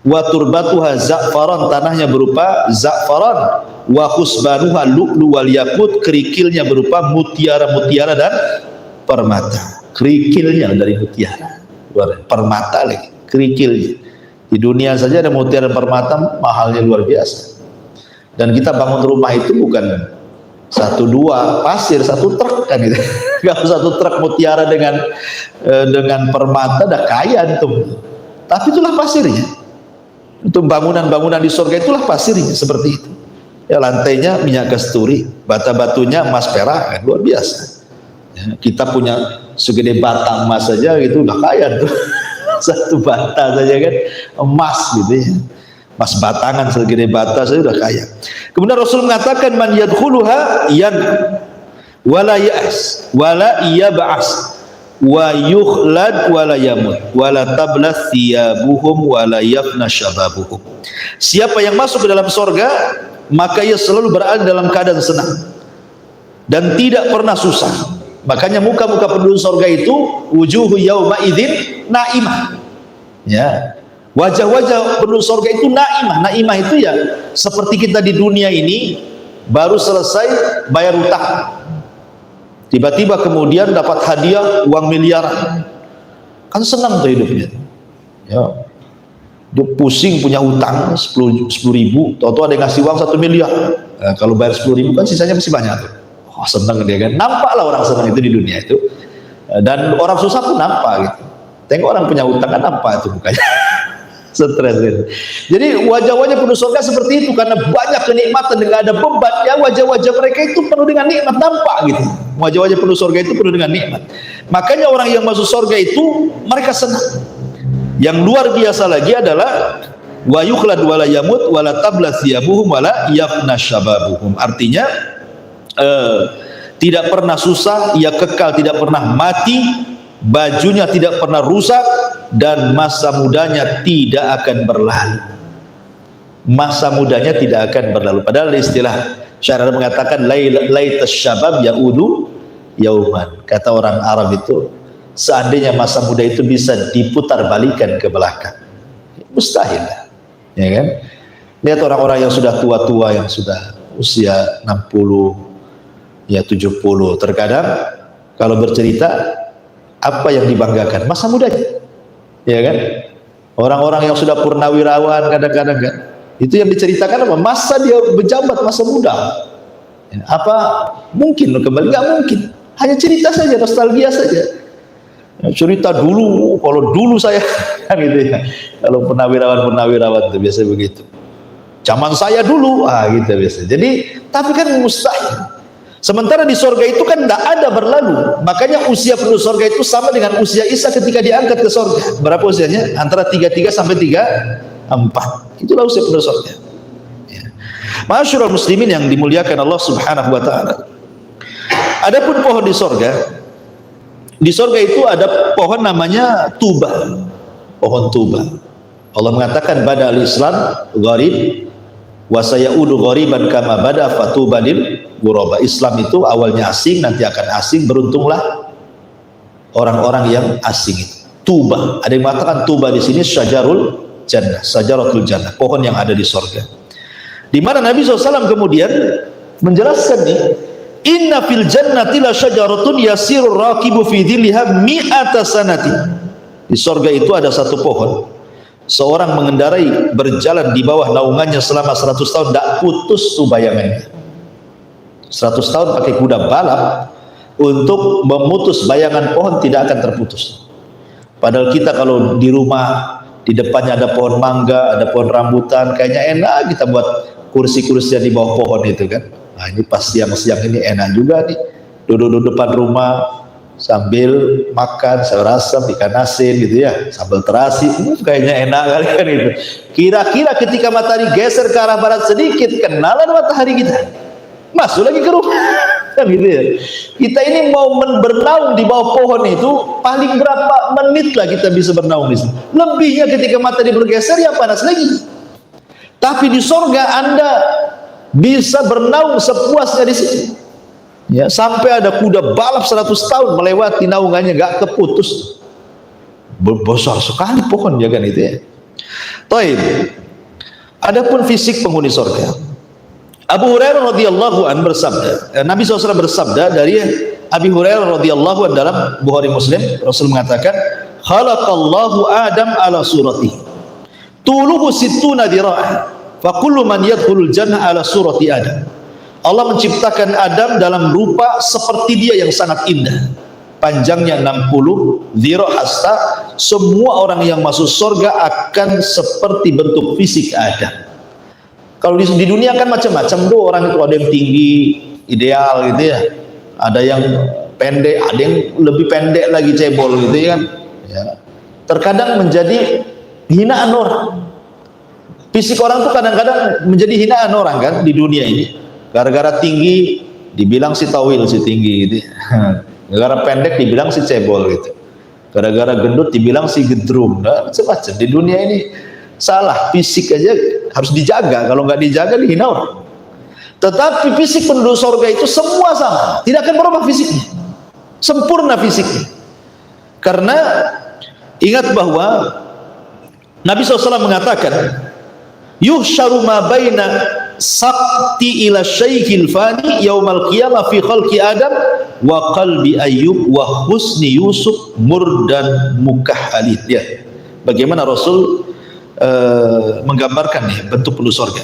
Wa turbatuha za'faran, tanahnya berupa za'faran. Wa khusbanuha lu'lu wal yakut, kerikilnya berupa mutiara-mutiara dan permata. Kerikilnya dari mutiara, permata lagi, kerikilnya. Di dunia saja ada mutiara dan permata, mahalnya luar biasa. Dan kita bangun rumah itu bukan satu dua pasir, satu truk kan gitu. Kalau satu truk mutiara dengan permata dah kaya itu. Tapi itulah pasirnya. Untuk bangunan-bangunan di surga itulah pasirnya seperti itu. Ya, lantainya minyak kasturi, bata-batunya emas perak, kan luar biasa. Ya, kita punya segede bata emas saja gitu udah kaya tuh. Satu bata saja kan emas gitu ya. Mas batangan segede bata saya udah kaya. Kemudian Rasul mengatakan, man yadkhuluha yan wala ya'as wala yab'as wa yukhlad wala yamut wala tablas thiyabuhum wala yafna syababuhum. Siapa yang masuk ke dalam surga, maka ia selalu berada dalam keadaan senang dan tidak pernah susah. Makanya muka-muka penduduk surga itu wujuhu yauma idzin naimah. Ya. Wajah-wajah penduduk surga itu naimah. Naimah itu ya seperti kita di dunia ini baru selesai bayar utang, tiba-tiba kemudian dapat hadiah uang miliaran, kan senang tuh hidupnya. Ya, dia pusing punya hutang 10 ribu, tahu-tahu ada yang ngasih uang 1 miliar. Nah, kalau bayar 10 ribu kan sisanya masih banyak tuh. Oh, senang dia kan. Nampaklah orang senang itu di dunia itu. Dan orang susah pun nampak gitu. Tengok orang punya hutang kan nampak itu mukanya. Stres gitu. Jadi wajah-wajah penduduk surga seperti itu karena banyak kenikmatan dan ada beban. Ya, wajah-wajah mereka itu penuh dengan nikmat, nampak gitu. Wajah-wajah penduduk surga itu penuh dengan nikmat. Makanya orang yang masuk surga itu mereka senang. Yang luar biasa lagi adalah wa yukhlad wala yamut wala tabla thiyabuhum wala yafna syababuhum. Artinya tidak pernah susah, ia kekal, tidak pernah mati, bajunya tidak pernah rusak, dan masa mudanya tidak akan berlalu. Masa mudanya tidak akan berlalu. Padahal istilah syarah mengatakan laitas syabab yaudu yauman. Kata orang Arab itu, seandainya masa muda itu bisa diputar balikan ke belakang, mustahil, ya kan? Lihat orang-orang yang sudah tua-tua, yang sudah usia 60, ya 70, terkadang kalau bercerita apa yang dibanggakan? Masa mudanya, ya kan? Orang-orang yang sudah purnawirawan kadang-kadang kan, itu yang diceritakan apa? Masa dia berjabat masa muda. Apa mungkin kembali? Nggak mungkin. Hanya cerita saja, nostalgia saja. Cerita dulu, kalau dulu saya kan gitu ya. Kalau purnawirawan itu biasa begitu. Zaman saya dulu, gitu biasa. Jadi, tapi kan mustahil. Sementara di surga itu kan tidak ada berlalu. Makanya usia penduduk surga itu sama dengan usia Isa ketika diangkat ke surga. Berapa usianya? Antara 33 sampai 34. Itulah usia penduduk surga. Ya. Ma'asyiral muslimin yang dimuliakan Allah Subhanahu wa taala. Adapun pohon di surga, di surga itu ada pohon namanya tuba. Pohon tuba. Allah mengatakan badal Islam gharib wa sayaudu ghariban kama bada fatuba lil ghuraba. Islam itu awalnya asing, nanti akan asing. Beruntunglah orang-orang yang asing itu. Tuba. Ada yang mengatakan tuba di sini syajarul jannah, syajaratul jannah, pohon yang ada di surga. Di mana Nabi SAW kemudian menjelaskan nih, inna fil jannati la syajaratun yasirur raqibu fi dhilliha mi'ata sanati. Di surga itu ada satu pohon, seorang mengendarai berjalan di bawah naungannya selama 100 tahun, tidak putus tuh bayangannya. 100 tahun pakai kuda balap untuk memutus bayangan pohon, tidak akan terputus. Padahal kita kalau di rumah di depannya ada pohon mangga, ada pohon rambutan, kayaknya enak kita buat kursi-kursi di bawah pohon itu kan. Nah, ini pas siang-siang ini enak juga nih, duduk-duduk depan rumah sambil makan sayur asam, ikan asin gitu ya, sambal terasi, kayaknya enak kali kan itu. Kira-kira ketika matahari geser ke arah barat sedikit, kenalan matahari kita, masuk lagi ke rumah kan gitu ya. Kita ini mau bernaung di bawah pohon itu paling berapa menit lah kita bisa bernaung di sini. Lebihnya ketika matahari bergeser ya panas lagi. Tapi di surga Anda bisa bernaung sepuasnya di sini. Ya, sampai ada kuda balap 100 tahun melewati naungannya gak keputus. Besar sekali pohon ya kan itu ya. Taib. Adapun fisik penghuni surga, Abu Hurairah radhiyallahu an bersabda, Nabi SAW bersabda dari Abi Hurairah radhiyallahu an dalam Bukhari Muslim, Rasul mengatakan, khalaqallahu Adam ala surati, tuluhu sittuna dira'ah, fa kullu man yadkhulul jannah ala surati Adam. Allah menciptakan Adam dalam rupa seperti dia yang sangat indah, panjangnya 60 dhira' hasta, semua orang yang masuk surga akan seperti bentuk fisik Adam. Kalau di dunia kan macam-macam tuh orang itu, ada yang tinggi ideal gitu ya, ada yang pendek, ada yang lebih pendek lagi cebol gitu ya kan ya. Terkadang menjadi hinaan orang. Fisik orang tuh kadang-kadang menjadi hinaan orang kan di dunia ini. Gara-gara tinggi dibilang si tawil, si tinggi gitu. Gara-gara pendek dibilang si cebol gitu. Gara-gara gendut dibilang si gedrum. Nah, macam-macam di dunia ini. Salah, fisik aja harus dijaga, kalau nggak dijaga dihina orang. Tetapi fisik penduduk surga itu semua sama, tidak akan berubah fisiknya, sempurna fisiknya. Karena ingat bahwa Nabi SAW mengatakan, yuhsyaru ma baina sakti ila syaikhil fani yaumal qiyamah fi khalqi Adam wa qalbi Ayyub wa husni Yusuf murdan mukahhalid. Ya. Bagaimana Rasul menggambarkan nih bentuk penduduk surga.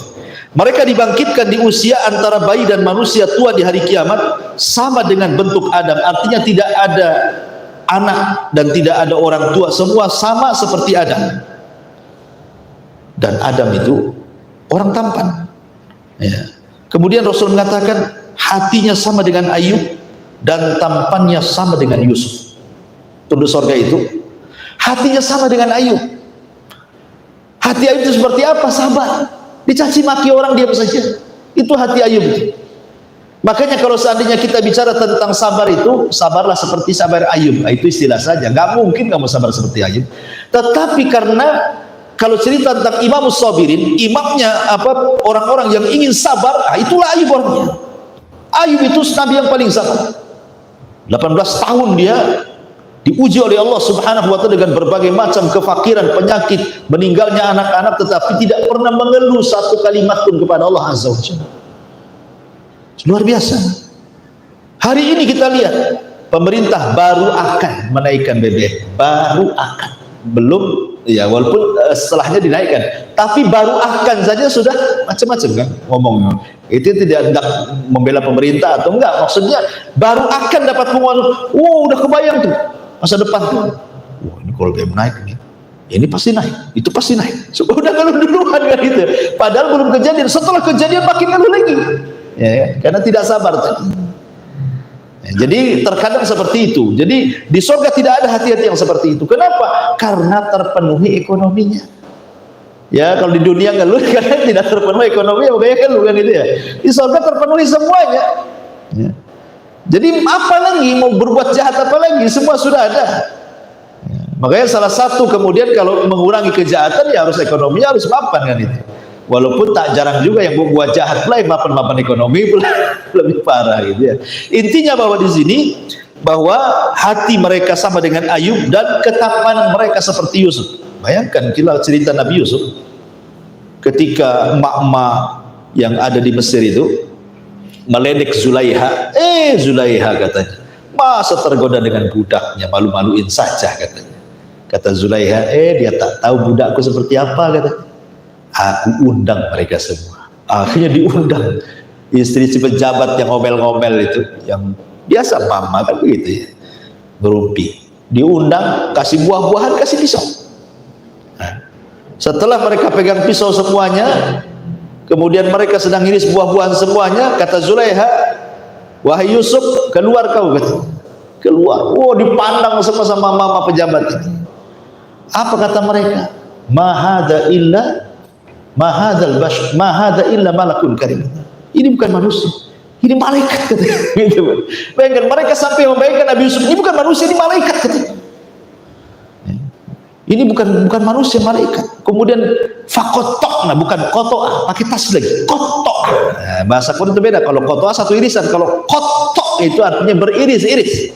Mereka dibangkitkan di usia antara bayi dan manusia tua di hari kiamat, sama dengan bentuk Adam. Artinya tidak ada anak dan tidak ada orang tua, semua sama seperti Adam. Dan Adam itu orang tampan. Ya. Kemudian Rasul mengatakan hatinya sama dengan Ayub dan tampannya sama dengan Yusuf. Penduduk surga itu hatinya sama dengan Ayub. Hati Ayub itu seperti apa? Sabar. Dicaci maki orang diam saja. Itu hati Ayub itu. Makanya kalau seandainya kita bicara tentang sabar itu, sabarlah seperti sabar Ayub. Itu istilah saja. Gak mungkin kamu sabar seperti Ayub. Tetapi karena kalau cerita tentang Imam Sabirin, imamnya orang-orang yang ingin sabar, itulah Ayub orangnya. Ayub itu nabi yang paling sabar. 18 tahun dia diuji oleh Allah Subhanahu wa ta'ala dengan berbagai macam kefakiran, penyakit, meninggalnya anak-anak, tetapi tidak pernah mengeluh satu kalimat pun kepada Allah Azza wa Jalla. Luar biasa. Hari ini kita lihat pemerintah baru akan menaikkan BBM, baru akan, belum ya, walaupun setelahnya dinaikkan, tapi baru akan saja sudah macam-macam kan ngomong. Itu tidak hendak membela pemerintah atau enggak, maksudnya baru akan dapat penguasa. Udah kebayang tuh masa depan tuh. Wah, ini kalau BBM naik nih, ini pasti naik, itu pasti naik. Sudah ngeluh duluan kan itu. Padahal belum kejadian, setelah kejadian makin ngeluh lagi. Ya, karena tidak sabar tadi. Ya, jadi terkadang seperti itu. Jadi di surga tidak ada hati-hati yang seperti itu. Kenapa? Karena terpenuhi ekonominya. Ya, kalau di dunia ngeluh karena tidak terpenuhi ekonomi, makanya ngeluh kan itu ya. Di surga terpenuhi semuanya. Ya. Jadi apa lagi mau berbuat jahat apa lagi, semua sudah ada. Ya. Makanya salah satu kemudian kalau mengurangi kejahatan ya harus ekonominya harus mapan kan itu. Walaupun tak jarang juga yang berbuat jahat pula yang mapan-mapan ekonomi pula lebih parah gitu ya. Intinya bahwa di sini bahwa hati mereka sama dengan Ayub dan ketampanan mereka seperti Yusuf. Bayangkan kita cerita Nabi Yusuf ketika emak-emak yang ada di Mesir itu meledek Zulaiha, Zulaiha katanya, masa tergoda dengan budaknya, malu-maluin saja katanya. Kata Zulaiha, dia tak tahu budakku seperti apa katanya. Aku undang mereka semua. Akhirnya diundang istri si pejabat yang ngomel-ngomel itu, yang biasa mama kan begitu ya, berumpi. Diundang, kasih buah-buahan, kasih pisau. Nah, setelah mereka pegang pisau semuanya, kemudian mereka sedang iris buah-buahan semuanya, kata Zulaiha, wahai Yusuf, keluar kau kata. Keluar. Dipandang semua sama mama pejabat ini. Apa kata mereka? Mahada illa malakun karim. Ini bukan manusia, ini malaikat katanya. Gitu. Bayangkan mereka sampai membayangkan Nabi Yusuf ini bukan manusia, ini malaikat katanya. Ini bukan manusia, malaikat. Kemudian fakotokna, bukan kotoa, pakai tas lagi. Kotok. Nah, bahasa Quran itu beda. Kalau kotoa satu irisan, kalau kotok itu artinya beriris-iris.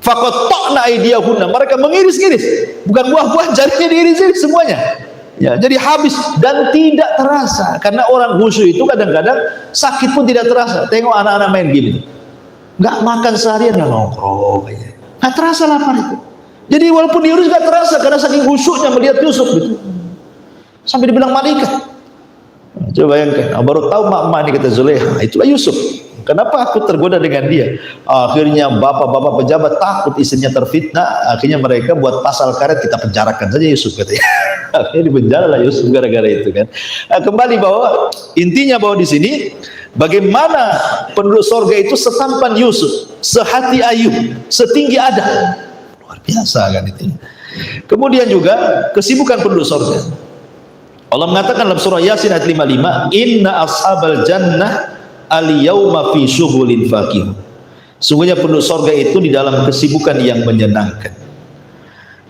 Fakotokna aidiyahunna, mereka mengiris-iris. Bukan buah-buah, jarinya diiris-iris semuanya. Ya, jadi habis dan tidak terasa. Karena orang khusyuk itu kadang-kadang sakit pun tidak terasa. Tengok anak-anak main game itu, nggak makan seharian, nggak nongkrong aja, nggak terasa lapar itu. Jadi walaupun diurus nggak terasa karena saking khusyuknya melihat Yusuf gitu. Sampai dibilang malaikat. Coba bayangkan, baru tahu mak-mak ini kata Zulaiha, itulah Yusuf. Kenapa aku tergoda dengan dia? Akhirnya bapak-bapak pejabat takut istrinya terfitnah. Akhirnya mereka buat pasal karet, kita penjarakan saja Yusuf katanya. Akhirnya dipenjara lah Yusuf gara-gara itu kan. Nah, kembali bahwa intinya bahwa di sini bagaimana penduduk sorga itu setampan Yusuf, sehati Ayub, setinggi Adam. Luar biasa kan itu. Kemudian juga kesibukan penduduk sorga. Allah mengatakan dalam surah Yasin ayat 55, inna ashabal jannah al-yawma fi syughulin faqih. Sungguhnya penduduk surga itu di dalam kesibukan yang menyenangkan.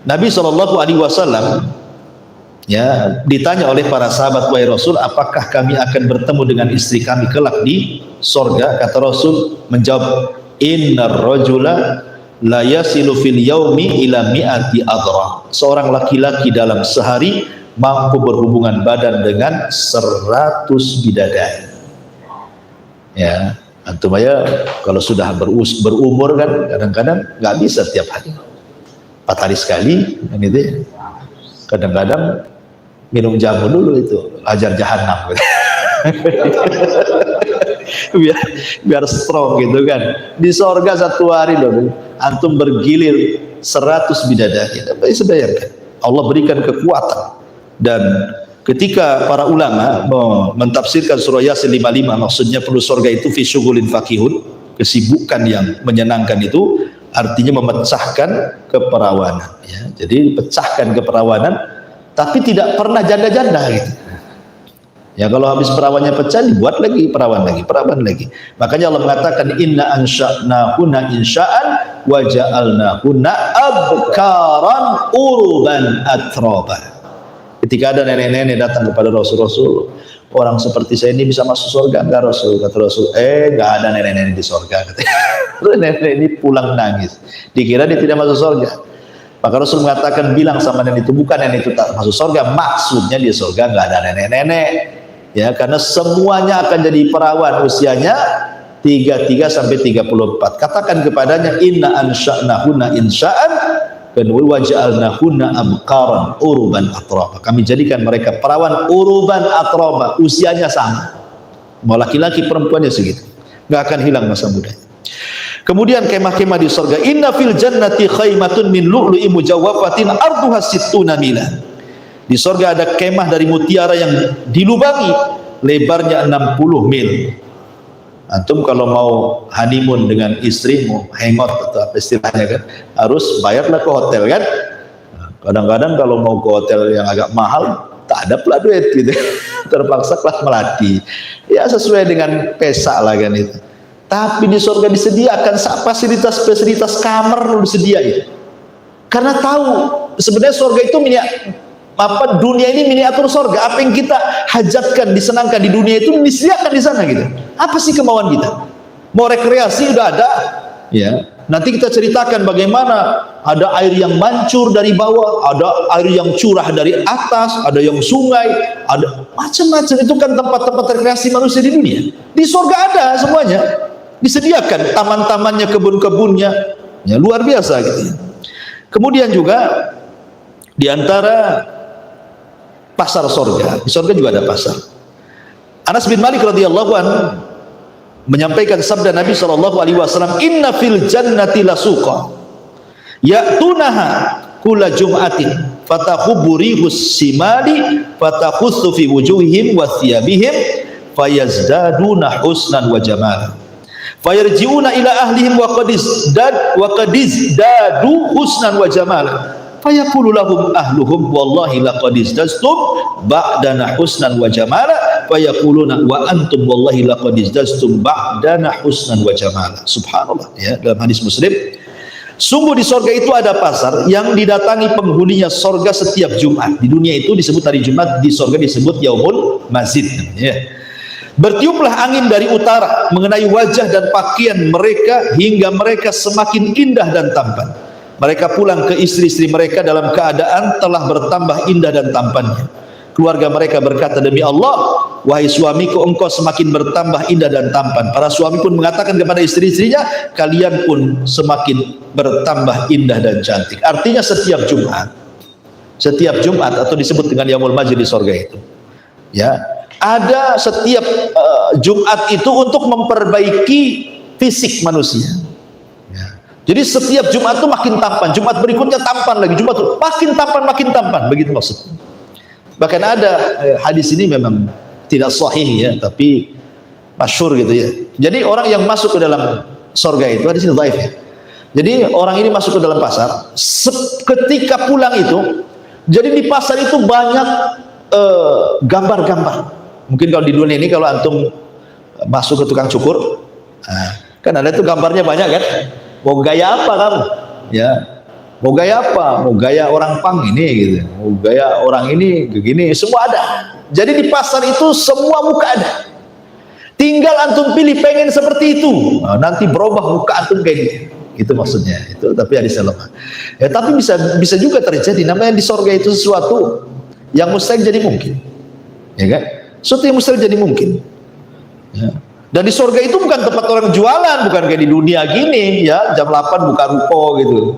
Nabi SAW ya ditanya oleh para sahabat, wahai Rasul, apakah kami akan bertemu dengan istri kami kelak di surga? Kata Rasul menjawab, innar rajula la yasilu fil yaumi ila mi'ati adra. Seorang laki-laki dalam sehari mampu berhubungan badan dengan 100 bidadari. Ya, antum ya kalau sudah berumur kan kadang-kadang nggak bisa tiap hari, 4 hari sekali kan itu ya. Kadang-kadang minum jamu dulu itu, ajar jahanam. biar strong gitu kan. Di sorga satu hari loh, antum bergilir 100 bidadari. Bisa bayangkan, Allah berikan kekuatan. Dan ketika para ulama mentafsirkan surah Yasin 55, maksudnya perlu sorga itu fi syughulin fakihun, kesibukan yang menyenangkan itu artinya memecahkan keperawanan ya. Jadi pecahkan keperawanan, tapi tidak pernah janda-janda gitu. Ya kalau habis perawannya pecah, dibuat lagi perawan lagi. Makanya Allah mengatakan inna ansha'nahunna insha'an wa ja'alnahunna abkaran uruban atraban. Ketika ada nenek-nenek datang kepada Rasul, orang seperti saya ini bisa masuk surga enggak Rasul? Kata Rasul, enggak ada nenek-nenek di surga. Nenek ini pulang nangis, dikira dia tidak masuk surga. Maka Rasul mengatakan, bilang sama nenek itu, bukan nenek itu tak masuk surga, maksudnya di surga enggak ada nenek-nenek. Ya, karena semuanya akan jadi perawan, usianya 33 sampai 34. Katakan kepadanya, inna ansha'nahunna insha'an wa ja'alnahunna abqaran uruban atraba. Kami jadikan mereka perawan uruban atraba, usianya sama. Mau laki-laki perempuannya segitu, nggak akan hilang masa mudanya. Kemudian kemah-kemah di surga, inna fil jannati khaymatun min lu'lu'i mujawwafatin arduha sittuna mila. Di surga ada kemah dari mutiara yang dilubangi, lebarnya 60 mil. Antum kalau mau honeymoon dengan istrimu, hangout atau apa istilahnya kan, harus bayarlah ke hotel kan. Kadang-kadang kalau mau ke hotel yang agak mahal, tak ada pula duit gitu. Terpaksa kelas melati. Ya sesuai dengan pesa lah kan itu. Tapi di surga disediakan fasilitas kamar disediakan. Karena tahu sebenarnya surga itu dunia ini miniatur surga. Apa yang kita hajatkan, disenangkan di dunia itu disediakan di sana gitu. Apa sih kemauan kita? Mau rekreasi udah ada, ya. Nanti kita ceritakan bagaimana ada air yang mancur dari bawah, ada air yang curah dari atas, ada yang sungai, ada macam-macam. Itu kan tempat-tempat rekreasi manusia di dunia. Di surga ada semuanya, disediakan taman-tamannya, kebun-kebunnya, ya luar biasa gitu. Kemudian juga di antara pasar surga, di surga juga ada pasar. Anas bin Malik radhiyallahu anhu menyampaikan sabda Nabi SAW, inna fil jannati lasuqa ya'tunaha kulla jum'atin fatakhubburihus simali fatakhussu fi wujuhihim wa thiyabihim fayazdaduna husnan wa jamala fayarji'una ila ahlihim wa qadizdadu husnan wa jamala fayaqulu lahum ahluhum wallahi laqad izdastum ba'dana husnan wa jamala fayaquluna wa antum wallahi laqad izdastum ba'dana husnan wa jamala. Subhanallah ya, dalam hadis Muslim, sungguh di sorga itu ada pasar yang didatangi penghuninya sorga setiap Jumat. Di dunia itu disebut hari Jumat, di sorga disebut Yaumul Mazid ya. Bertiuplah angin dari utara mengenai wajah dan pakaian mereka hingga mereka semakin indah dan tampan. Mereka pulang ke istri-istri mereka dalam keadaan telah bertambah indah dan tampannya. Keluarga mereka berkata, demi Allah, wahai suamiku, engkau semakin bertambah indah dan tampan. Para suami pun mengatakan kepada istri-istrinya, kalian pun semakin bertambah indah dan cantik. Artinya setiap Jumat atau disebut dengan Yaumul Majid di surga itu, ya, ada setiap Jumat itu untuk memperbaiki fisik manusia. Jadi setiap Jumat itu makin tampan, Jumat berikutnya tampan lagi, Jumat itu makin tampan, begitu maksudnya. Bahkan ada hadis ini memang tidak sahih ya, tapi masyhur gitu ya. Jadi orang yang masuk ke dalam surga itu, hadis ini dhaif ya. Jadi orang ini masuk ke dalam pasar, ketika pulang itu, jadi di pasar itu banyak gambar-gambar. Mungkin kalau di dunia ini kalau antum masuk ke tukang cukur, kan ada itu gambarnya banyak kan. Mau gaya apa kamu? Ya, mau gaya apa? Mau gaya orang pang ini gitu. Mau gaya orang ini begini, semua ada. Jadi di pasar itu semua muka ada. Tinggal antum pilih pengen seperti itu. Nah, nanti berubah muka antum kayak gini. Itu maksudnya. Itu tapi hadisnya lemah. Ya, tapi bisa juga terjadi. Namanya di surga itu sesuatu yang mustahil jadi mungkin. Ya kan? Sesuatu yang mustahil jadi mungkin. Ya. Dan di surga itu bukan tempat orang jualan, bukan kayak di dunia gini ya, jam 8 buka ruko gitu.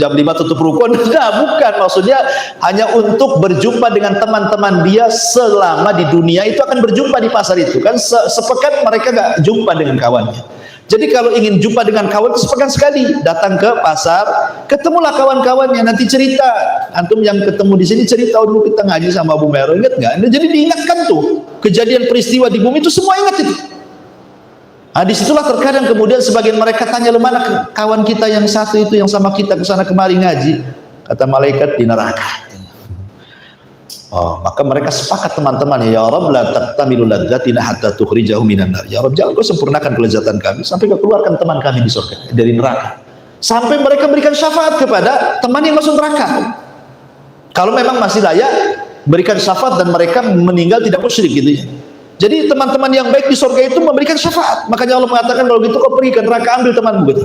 jam 5 tutup rukun. Nah, bukan, maksudnya hanya untuk berjumpa dengan teman-teman dia selama di dunia itu akan berjumpa di pasar itu kan. Sepekan mereka gak jumpa dengan kawannya. Jadi kalau ingin jumpa dengan kawan itu sepekan sekali datang ke pasar, ketemulah kawan-kawannya, nanti cerita. Antum yang ketemu di sini cerita, oh, dulu kita ngaji sama Abu Mero, ingat nggak? Jadi diingatkan tuh kejadian peristiwa di bumi itu semua ingat itu. Nah, disitulah terkadang kemudian sebagian mereka tanya, mana kawan kita yang satu itu yang sama kita kesana kemari ngaji? Kata malaikat, di neraka. Oh, maka mereka sepakat teman-teman, ya Rabb la taqtamilu ladzatina hatta tukhrijahu minan nar. Ya Rabb, jangan kau sempurnakan kelezatan kami sampai kau keluarkan teman kami di surga dari neraka. Sampai mereka berikan syafaat kepada teman yang masuk neraka. Kalau memang masih layak berikan syafaat dan mereka meninggal tidak musyrik gitu ya. Jadi teman-teman yang baik di surga itu memberikan syafaat. Makanya Allah mengatakan kalau gitu kau pergi ke neraka ambil temanmu gitu.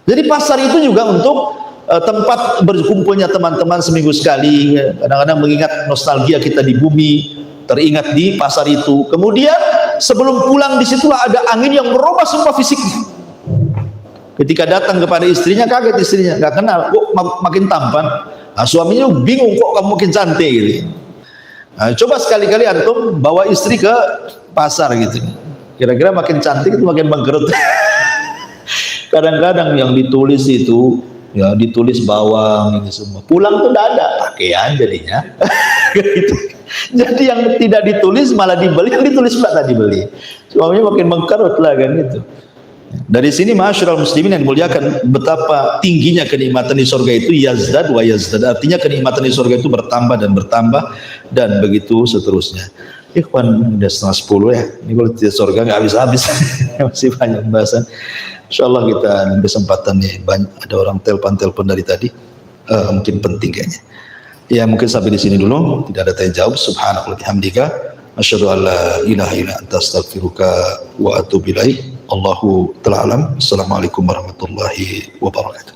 Jadi pasar itu juga untuk tempat berkumpulnya teman-teman seminggu sekali. Kadang-kadang mengingat nostalgia kita di bumi, teringat di pasar itu. Kemudian sebelum pulang disitulah ada angin yang merubah semua fisiknya. Ketika datang kepada istrinya, kaget istrinya, nggak kenal, kok makin tampan. Nah, suaminya bingung, kok kamu makin cantik gitu. Nah, coba sekali-kali antum bawa istri ke pasar gitu, kira-kira makin cantik itu makin bangkrut. Kadang-kadang yang ditulis itu ya ditulis bawang ini semua, pulang tuh tidak ada pakaian jadinya. Gitu. Jadi yang tidak ditulis malah dibeli, yang ditulis pula tak dibeli, suaminya makin bangkrut lah kan gitu. Dari sini ma'asyiral muslimin yang dimuliakan, betapa tingginya kenikmatan di surga itu, yazdad wa yazdad, artinya kenikmatan di surga itu bertambah dan bertambah dan begitu seterusnya. Ikhwan, udah 9:30 ya, ini kalau di surga nggak habis-habis. Masih banyak pembahasan. Insyaallah kita ada kesempatan nih, banyak ada orang telepon dari tadi, mungkin penting kayaknya. Ya mungkin sampai di sini dulu, tidak ada tanya jawab. Subhanallah bihamdika, asyhadu an la ilaha illa anta astaghfiruka wa atubu ilaik. Allahu ta'ala alam. Assalamualaikum warahmatullahi wabarakatuh.